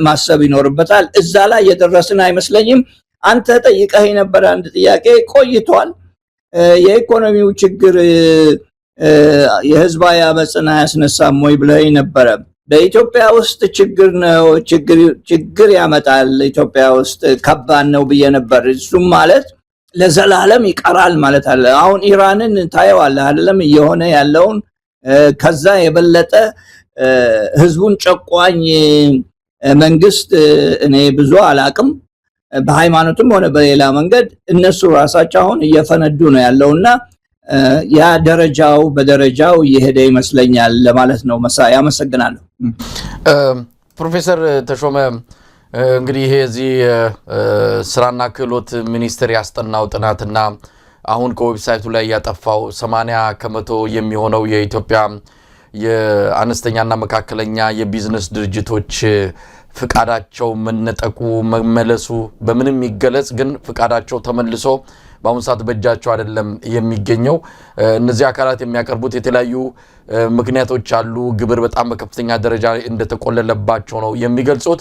ማሰብ ይኖርበታል። እዛ ላይ የደረስን አይመስለኝም። አንተ ጠይቀኸኝ ነበር አንድ ጥያቄ ቆይቷል። የኢኮኖሚው ችግር የህዝባዊ አመጽን አያስነሳም ወይ ብለኸኝ ነበረ። በኢትዮጵያ ውስጥ ችግር ነው፣ ችግር ያመጣል፣ ኢትዮጵያ ውስጥ ከባድ ነው ብዬ ነበር። እሱም ማለት ለዘላለም ይቀራል ማለት አለ። አሁን ኢራንን ታየዋለህ አይደለም እየሆነ ያለውን ከዛ የበለጠ ህዝቡን ጨቋኝ መንግስት እኔ ብዙ አላቅም። በሃይማኖትም ሆነ በሌላ መንገድ እነሱ ራሳቸው አሁን እየፈነዱ ነው ያለውና ያ ደረጃው በደረጃው እየሄደ ይመስለኛል ለማለት ነው። መሳይ አመሰግናለሁ። ፕሮፌሰር ተሾመ እንግዲህ ይሄ እዚህ ስራና ክህሎት ሚኒስቴር ያስጠናው ጥናትና አሁን ከዌብሳይቱ ላይ ያጠፋው 80% የሚሆነው የኢትዮጵያ የአነስተኛና መካከለኛ የቢዝነስ ድርጅቶች ፍቃዳቸው መነጠቁ መመለሱ በምንም ይገለጽ ግን ፍቃዳቸው ተመልሶ በአሁን ሰዓት በእጃቸው አይደለም የሚገኘው። እነዚህ አካላት የሚያቀርቡት የተለያዩ ምክንያቶች አሉ። ግብር በጣም በከፍተኛ ደረጃ እንደተቆለለባቸው ነው የሚገልጹት።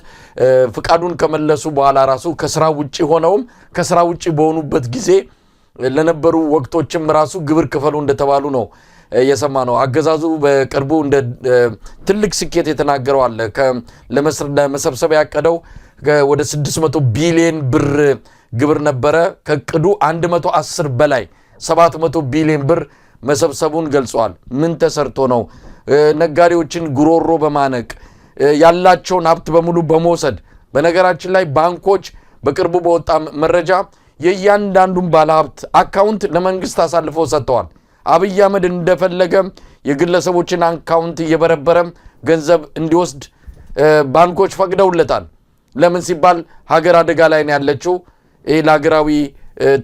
ፍቃዱን ከመለሱ በኋላ ራሱ ከስራ ውጪ ሆነውም ከስራ ውጪ በሆኑበት ጊዜ ለነበሩ ወቅቶችም ራሱ ግብር ክፈሉ እንደተባሉ ነው የሰማ ነው። አገዛዙ በቅርቡ እንደ ትልቅ ስኬት የተናገረው አለ። ለመሰብሰብ ያቀደው ወደ 600 ቢሊዮን ብር ግብር ነበረ። ከቅዱ 110 በላይ 700 ቢሊዮን ብር መሰብሰቡን ገልጿል። ምን ተሰርቶ ነው? ነጋዴዎችን ጉሮሮ በማነቅ ያላቸውን ሀብት በሙሉ በመውሰድ በነገራችን ላይ ባንኮች በቅርቡ በወጣ መረጃ የእያንዳንዱን ባለሀብት አካውንት ለመንግስት አሳልፈው ሰጥተዋል። አብይ አህመድ እንደፈለገ የግለሰቦችን አካውንት እየበረበረ ገንዘብ እንዲወስድ ባንኮች ፈቅደውለታል። ለምን ሲባል ሀገር አደጋ ላይ ነው ያለችው። ለሀገራዊ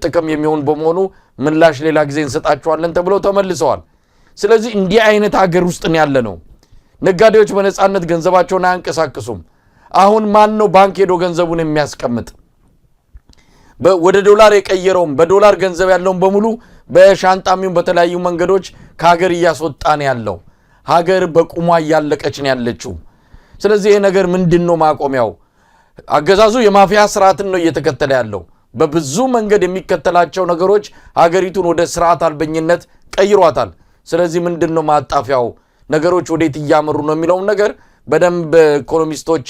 ጥቅም የሚሆን በመሆኑ ምላሽ ሌላ ጊዜ እንሰጣቸዋለን ተብለው ተመልሰዋል። ስለዚህ እንዲህ አይነት ሀገር ውስጥ ነው ያለ ነው። ነጋዴዎች በነፃነት ገንዘባቸውን አያንቀሳቅሱም። አሁን ማን ነው ባንክ ሄዶ ገንዘቡን የሚያስቀምጥ? ወደ ዶላር የቀየረውም በዶላር ገንዘብ ያለውን በሙሉ በሻንጣሚው በተለያዩ መንገዶች ከሀገር እያስወጣን ያለው ሀገር በቁሟ እያለቀች ነው ያለችው። ስለዚህ ይሄ ነገር ምንድነው ማቆሚያው? አገዛዙ የማፊያ ስርዓትን ነው እየተከተለ ያለው። በብዙ መንገድ የሚከተላቸው ነገሮች ሀገሪቱን ወደ ስርዓት አልበኝነት ቀይሯታል። ስለዚህ ምንድነው ማጣፊያው? ነገሮች ወዴት እያመሩ ነው የሚለው ነገር በደንብ ኢኮኖሚስቶች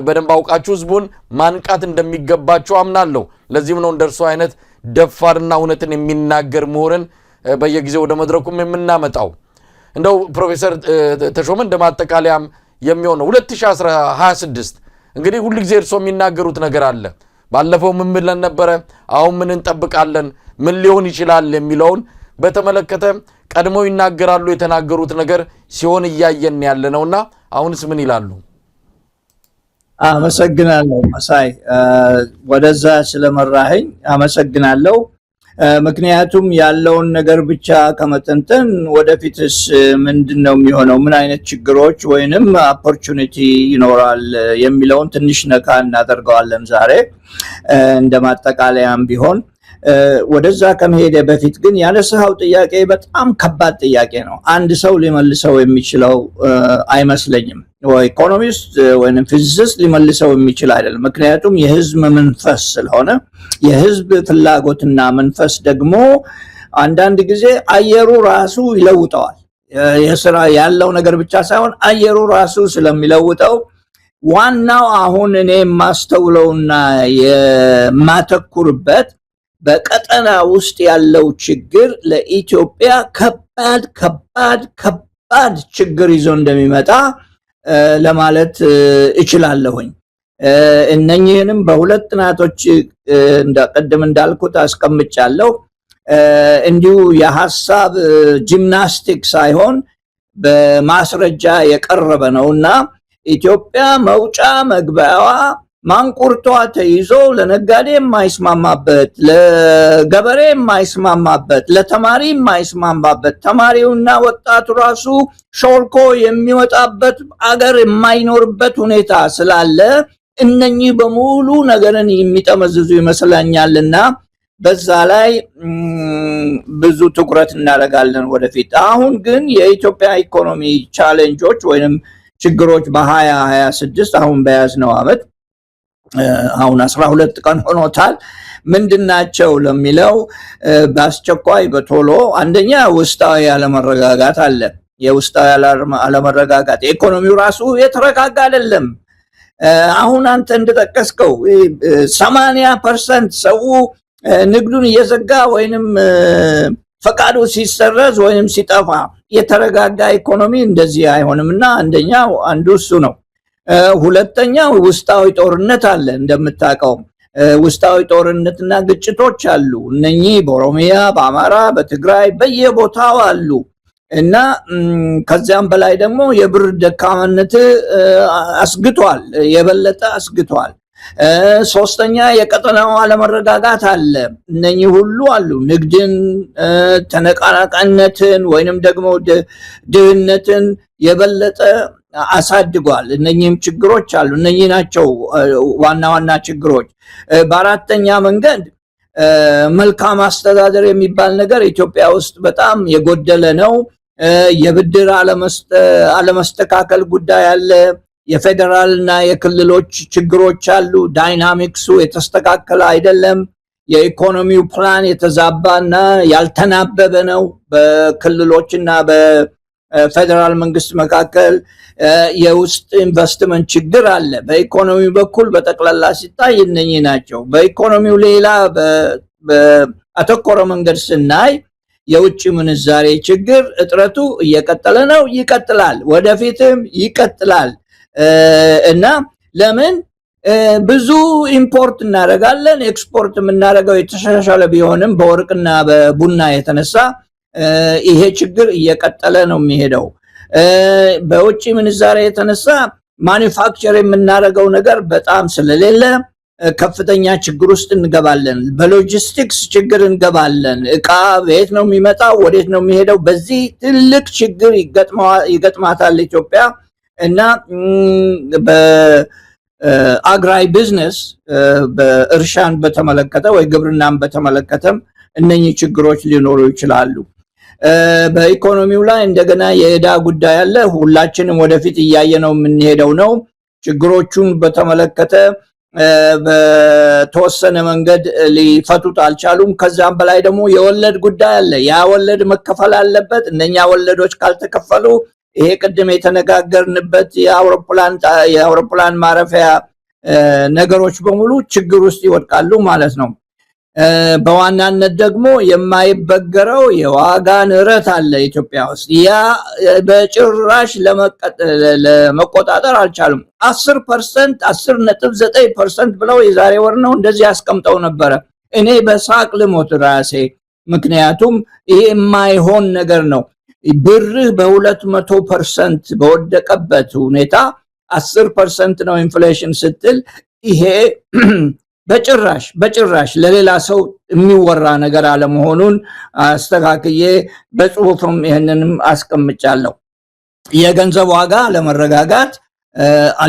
በደንብ አውቃችሁ ህዝቡን ማንቃት እንደሚገባቸው አምናለሁ። ለዚህም ነው እንደርሱ አይነት ደፋርና እውነትን የሚናገር ምሁርን በየጊዜው ወደ መድረኩም የምናመጣው። እንደው ፕሮፌሰር ተሾመ እንደማጠቃለያም የሚሆነው 2026 እንግዲህ ሁሉ ጊዜ እርሶ የሚናገሩት ነገር አለ። ባለፈው ምን ብለን ነበር? አሁን ምን እንጠብቃለን? ምን ሊሆን ይችላል የሚለውን በተመለከተ ቀድመው ይናገራሉ። የተናገሩት ነገር ሲሆን እያየን ያለነውና አሁንስ ምን ይላሉ? አመሰግናለሁ መሳይ፣ ወደዛ ስለመራኸኝ አመሰግናለሁ። ምክንያቱም ያለውን ነገር ብቻ ከመተንተን ወደፊትስ ምንድነው የሚሆነው፣ ምን አይነት ችግሮች ወይንም ኦፖርቹኒቲ ይኖራል የሚለውን ትንሽ ነካ እናደርገዋለን ዛሬ እንደማጠቃለያም ቢሆን። ወደዛ ከመሄደ በፊት ግን ያነሳው ጥያቄ በጣም ከባድ ጥያቄ ነው። አንድ ሰው ሊመልሰው የሚችለው አይመስለኝም። ወይ ኢኮኖሚስት ወይንም ፊዚሲስት ሊመልሰው የሚችል አይደለም። ምክንያቱም የህዝብ መንፈስ ስለሆነ፣ የህዝብ ፍላጎትና መንፈስ ደግሞ አንዳንድ ጊዜ አየሩ ራሱ ይለውጠዋል። የሥራ ያለው ነገር ብቻ ሳይሆን አየሩ ራሱ ስለሚለውጠው ዋናው አሁን እኔ የማስተውለውና የማተኩርበት በቀጠና ውስጥ ያለው ችግር ለኢትዮጵያ ከባድ ከባድ ከባድ ችግር ይዞ እንደሚመጣ ለማለት እችላለሁኝ። እነኚህንም በሁለት ጥናቶች እንደቀደም እንዳልኩት አስቀምጫለሁ። እንዲሁ የሐሳብ ጂምናስቲክ ሳይሆን በማስረጃ የቀረበ ነውና ኢትዮጵያ መውጫ መግቢያዋ ማንቁርቷ ተይዞ ለነጋዴ የማይስማማበት፣ ለገበሬ የማይስማማበት፣ ለተማሪ የማይስማማበት፣ ተማሪውና ወጣቱ ራሱ ሾልኮ የሚወጣበት አገር የማይኖርበት ሁኔታ ስላለ እነኚህ በሙሉ ነገርን የሚጠመዝዙ ይመስለኛልና በዛ ላይ ብዙ ትኩረት እናደርጋለን ወደፊት። አሁን ግን የኢትዮጵያ ኢኮኖሚ ቻሌንጆች ወይንም ችግሮች በ2026 አሁን በያዝነው ዓመት አሁን 12 ቀን ሆኖታል ምንድናቸው ለሚለው በአስቸኳይ በቶሎ አንደኛ ውስጣዊ ያለመረጋጋት አለ። የውስጣዊ ያለመረጋጋት ኢኮኖሚው ራሱ የተረጋጋ አይደለም። አሁን አንተ እንደጠቀስከው 80% ሰው ንግዱን እየዘጋ ወይንም ፈቃዱ ሲሰረዝ ወይንም ሲጠፋ የተረጋጋ ኢኮኖሚ እንደዚህ አይሆንምና አንደኛው አንዱ እሱ ነው። ሁለተኛው ውስጣዊ ጦርነት አለ። እንደምታውቀው ውስጣዊ ጦርነትና ግጭቶች አሉ። እነኚህ በኦሮሚያ፣ በአማራ፣ በትግራይ በየቦታው አሉ እና ከዚያም በላይ ደግሞ የብር ደካማነት አስግቷል፣ የበለጠ አስግቷል። ሶስተኛ የቀጠናው አለመረጋጋት አለ። እነኚህ ሁሉ አሉ። ንግድን፣ ተነቃናቃነትን ወይንም ደግሞ ድህነትን የበለጠ አሳድጓል። እነኚህም ችግሮች አሉ። እነኚህ ናቸው ዋና ዋና ችግሮች። በአራተኛ መንገድ መልካም አስተዳደር የሚባል ነገር ኢትዮጵያ ውስጥ በጣም የጎደለ ነው። የብድር አለመስተካከል ጉዳይ አለ። የፌደራልና የክልሎች ችግሮች አሉ። ዳይናሚክሱ የተስተካከለ አይደለም። የኢኮኖሚው ፕላን የተዛባና ያልተናበበ ነው። በክልሎችና በፌደራል መንግስት መካከል የውስጥ ኢንቨስትመንት ችግር አለ። በኢኮኖሚው በኩል በጠቅላላ ሲታይ እነኚህ ናቸው። በኢኮኖሚው ሌላ በአተኮረ መንገድ ስናይ የውጭ ምንዛሬ ችግር እጥረቱ እየቀጠለ ነው፣ ይቀጥላል፣ ወደፊትም ይቀጥላል እና ለምን ብዙ ኢምፖርት እናደርጋለን፣ ኤክስፖርት የምናደርገው የተሻሻለ ቢሆንም በወርቅና በቡና የተነሳ ይሄ ችግር እየቀጠለ ነው የሚሄደው። በውጭ ምንዛሬ የተነሳ ማኒፋክቸር የምናደርገው ነገር በጣም ስለሌለ ከፍተኛ ችግር ውስጥ እንገባለን። በሎጂስቲክስ ችግር እንገባለን። እቃ ቤት ነው የሚመጣው፣ ወዴት ነው የሚሄደው? በዚህ ትልቅ ችግር ይገጥማታል ኢትዮጵያ እና በአግራይ ቢዝነስ በእርሻን በተመለከተ ወይ ግብርናን በተመለከተም እነኚህ ችግሮች ሊኖሩ ይችላሉ። በኢኮኖሚው ላይ እንደገና የዕዳ ጉዳይ አለ። ሁላችንም ወደፊት እያየነው የምንሄደው ነው። ችግሮቹን በተመለከተ በተወሰነ መንገድ ሊፈቱት አልቻሉም። ከዛም በላይ ደግሞ የወለድ ጉዳይ አለ። ያ ወለድ መከፈል አለበት። እነኛ ወለዶች ካልተከፈሉ ይሄ ቅድም የተነጋገርንበት የአውሮፕላን ማረፊያ ነገሮች በሙሉ ችግር ውስጥ ይወድቃሉ ማለት ነው። በዋናነት ደግሞ የማይበገረው የዋጋ ንረት አለ ኢትዮጵያ ውስጥ። ያ በጭራሽ ለመቆጣጠር አልቻሉም። 10% 10.9% ብለው የዛሬ ወር ነው እንደዚህ አስቀምጠው ነበረ። እኔ በሳቅ ልሞት ራሴ። ምክንያቱም ይሄ የማይሆን ነገር ነው። ብርህ በ200% በወደቀበት ሁኔታ 10% ነው ኢንፍሌሽን ስትል ይሄ በጭራሽ ለሌላ ሰው የሚወራ ነገር አለመሆኑን አስተካክዬ በጽሁፍም ይሄንንም አስቀምጫለሁ። የገንዘብ ዋጋ ለመረጋጋት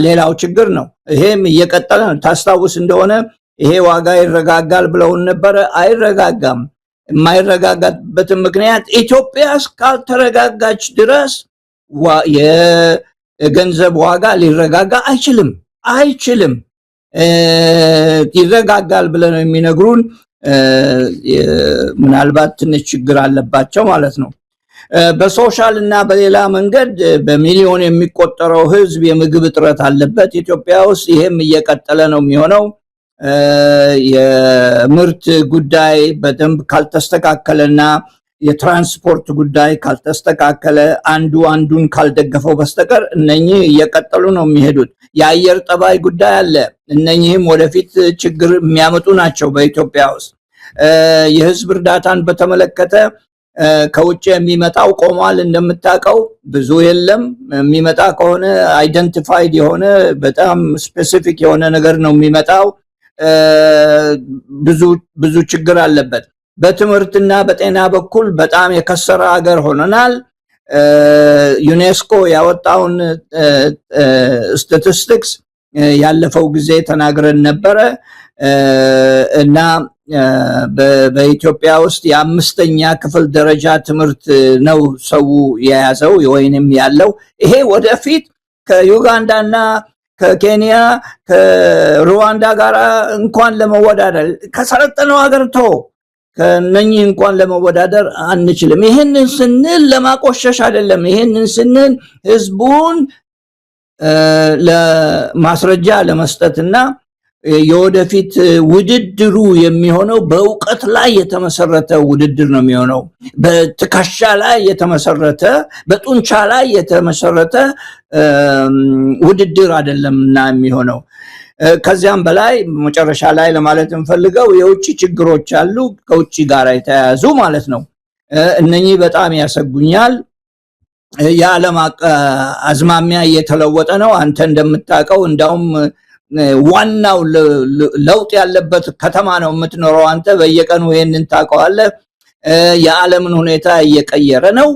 ሌላው ችግር ነው። ይሄም እየቀጠለ ነው። ታስታውስ እንደሆነ ይሄ ዋጋ ይረጋጋል ብለውን ነበረ። አይረጋጋም። የማይረጋጋበትን ምክንያት ኢትዮጵያ እስካልተረጋጋች ድረስ የገንዘብ ዋጋ ሊረጋጋ አይችልም። ይረጋጋል ብለን የሚነግሩን ምናልባት ትንሽ ችግር አለባቸው ማለት ነው። በሶሻል እና በሌላ መንገድ በሚሊዮን የሚቆጠረው ህዝብ የምግብ እጥረት አለበት ኢትዮጵያ ውስጥ። ይሄም እየቀጠለ ነው የሚሆነው። የምርት ጉዳይ በደንብ ካልተስተካከለና የትራንስፖርት ጉዳይ ካልተስተካከለ አንዱ አንዱን ካልደገፈው በስተቀር እነኚህ እየቀጠሉ ነው የሚሄዱት። የአየር ጠባይ ጉዳይ አለ። እነኚህም ወደፊት ችግር የሚያመጡ ናቸው በኢትዮጵያ ውስጥ። የህዝብ እርዳታን በተመለከተ ከውጭ የሚመጣው ቆሟል። እንደምታውቀው ብዙ የለም። የሚመጣ ከሆነ አይደንቲፋይድ የሆነ በጣም ስፔሲፊክ የሆነ ነገር ነው የሚመጣው። ብዙ ችግር አለበት። በትምህርትና በጤና በኩል በጣም የከሰረ ሀገር ሆነናል። ዩኔስኮ ያወጣውን ስታቲስቲክስ ያለፈው ጊዜ ተናግረን ነበረ እና በኢትዮጵያ ውስጥ የ5ኛ ክፍል ደረጃ ትምህርት ነው ሰው የያዘው ወይንም ያለው። ይሄ ወደፊት ከዩጋንዳና ከኬንያ ከሩዋንዳ ጋር እንኳን ለመወዳደር ከሰለጠነው ሀገር ከነኚህ እንኳን ለመወዳደር አንችልም። ይሄንን ስንል ለማቆሸሽ አይደለም። ይሄንን ስንል ህዝቡን ለማስረጃ ለመስጠትና የወደፊት ውድድሩ የሚሆነው በእውቀት ላይ የተመሰረተ ውድድር ነው የሚሆነው። በትከሻ ላይ የተመሰረተ በጡንቻ ላይ የተመሰረተ ውድድር አይደለምና የሚሆነው። ከዚያም በላይ መጨረሻ ላይ ለማለት እንፈልገው የውጭ ችግሮች አሉ፣ ከውጭ ጋር የተያያዙ ማለት ነው። እነኚህ በጣም ያሰጉኛል። የዓለም አዝማሚያ እየተለወጠ ነው። አንተ እንደምታውቀው እንዳውም ዋናው ለውጥ ያለበት ከተማ ነው የምትኖረው አንተ። በየቀኑ ይሄንን ታውቀዋለህ። የዓለምን ሁኔታ እየቀየረ ነው።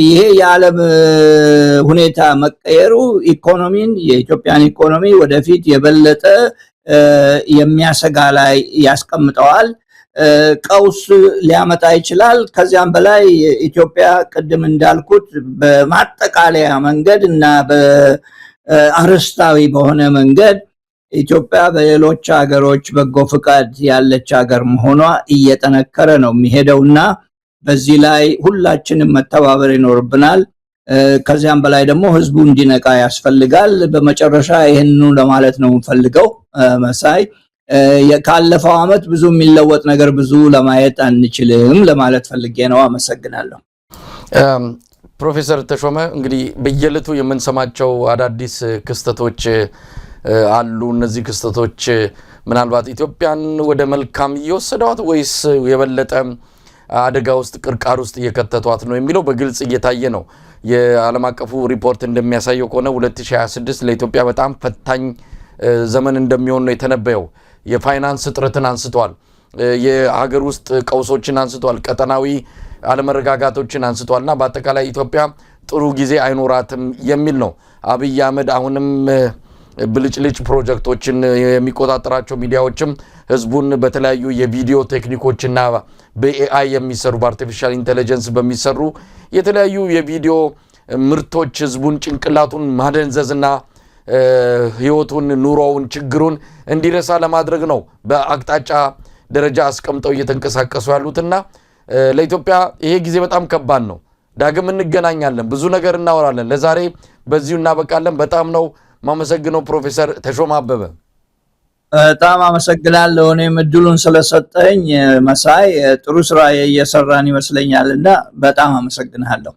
ይሄ የዓለም ሁኔታ መቀየሩ ኢኮኖሚን የኢትዮጵያን ኢኮኖሚ ወደፊት የበለጠ የሚያሰጋ ላይ ያስቀምጠዋል። ቀውስ ሊያመጣ ይችላል። ከዚያም በላይ ኢትዮጵያ ቅድም እንዳልኩት በማጠቃለያ መንገድ እና በአርስታዊ በሆነ መንገድ ኢትዮጵያ በሌሎች ሀገሮች በጎ ፍቃድ ያለች ሀገር መሆኗ እየጠነከረ ነው የሚሄደውና በዚህ ላይ ሁላችንም መተባበር ይኖርብናል። ከዚያም በላይ ደግሞ ህዝቡ እንዲነቃ ያስፈልጋል። በመጨረሻ ይሄንኑ ለማለት ነው የምፈልገው። መሳይ ካለፈው አመት ብዙ የሚለወጥ ነገር ብዙ ለማየት አንችልም ለማለት ፈልጌ ነው። አመሰግናለሁ። ፕሮፌሰር ተሾመ እንግዲህ በየዕለቱ የምንሰማቸው አዳዲስ ክስተቶች አሉ። እነዚህ ክስተቶች ምናልባት ኢትዮጵያን ወደ መልካም እየወሰዷት ወይስ የበለጠ አደጋ ውስጥ ቅርቃር ውስጥ እየከተቷት ነው የሚለው በግልጽ እየታየ ነው። የዓለም አቀፉ ሪፖርት እንደሚያሳየው ከሆነ 2026 ለኢትዮጵያ በጣም ፈታኝ ዘመን እንደሚሆን ነው የተነበየው። የፋይናንስ እጥረትን አንስቷል። የሀገር ውስጥ ቀውሶችን አንስቷል። ቀጠናዊ አለመረጋጋቶችን አንስቷልና በአጠቃላይ ኢትዮጵያ ጥሩ ጊዜ አይኖራትም የሚል ነው። አብይ አህመድ አሁንም ብልጭልጭ ፕሮጀክቶችን የሚቆጣጠራቸው ሚዲያዎችም ህዝቡን በተለያዩ የቪዲዮ ቴክኒኮችና በኤአይ የሚሰሩ በአርቲፊሻል ኢንተለጀንስ በሚሰሩ የተለያዩ የቪዲዮ ምርቶች ህዝቡን ጭንቅላቱን ማደንዘዝና ህይወቱን፣ ኑሮውን፣ ችግሩን እንዲረሳ ለማድረግ ነው በአቅጣጫ ደረጃ አስቀምጠው እየተንቀሳቀሱ ያሉትና ለኢትዮጵያ ይሄ ጊዜ በጣም ከባድ ነው። ዳግም እንገናኛለን፣ ብዙ ነገር እናወራለን። ለዛሬ በዚሁ እናበቃለን። በጣም ነው ማመሰግነው ፕሮፌሰር ተሾመ አበበ። በጣም አመሰግናለሁ። እኔም እድሉን ስለሰጠኝ መሳይ ጥሩ ስራ እየሰራን ይመስለኛልና በጣም አመሰግናለሁ።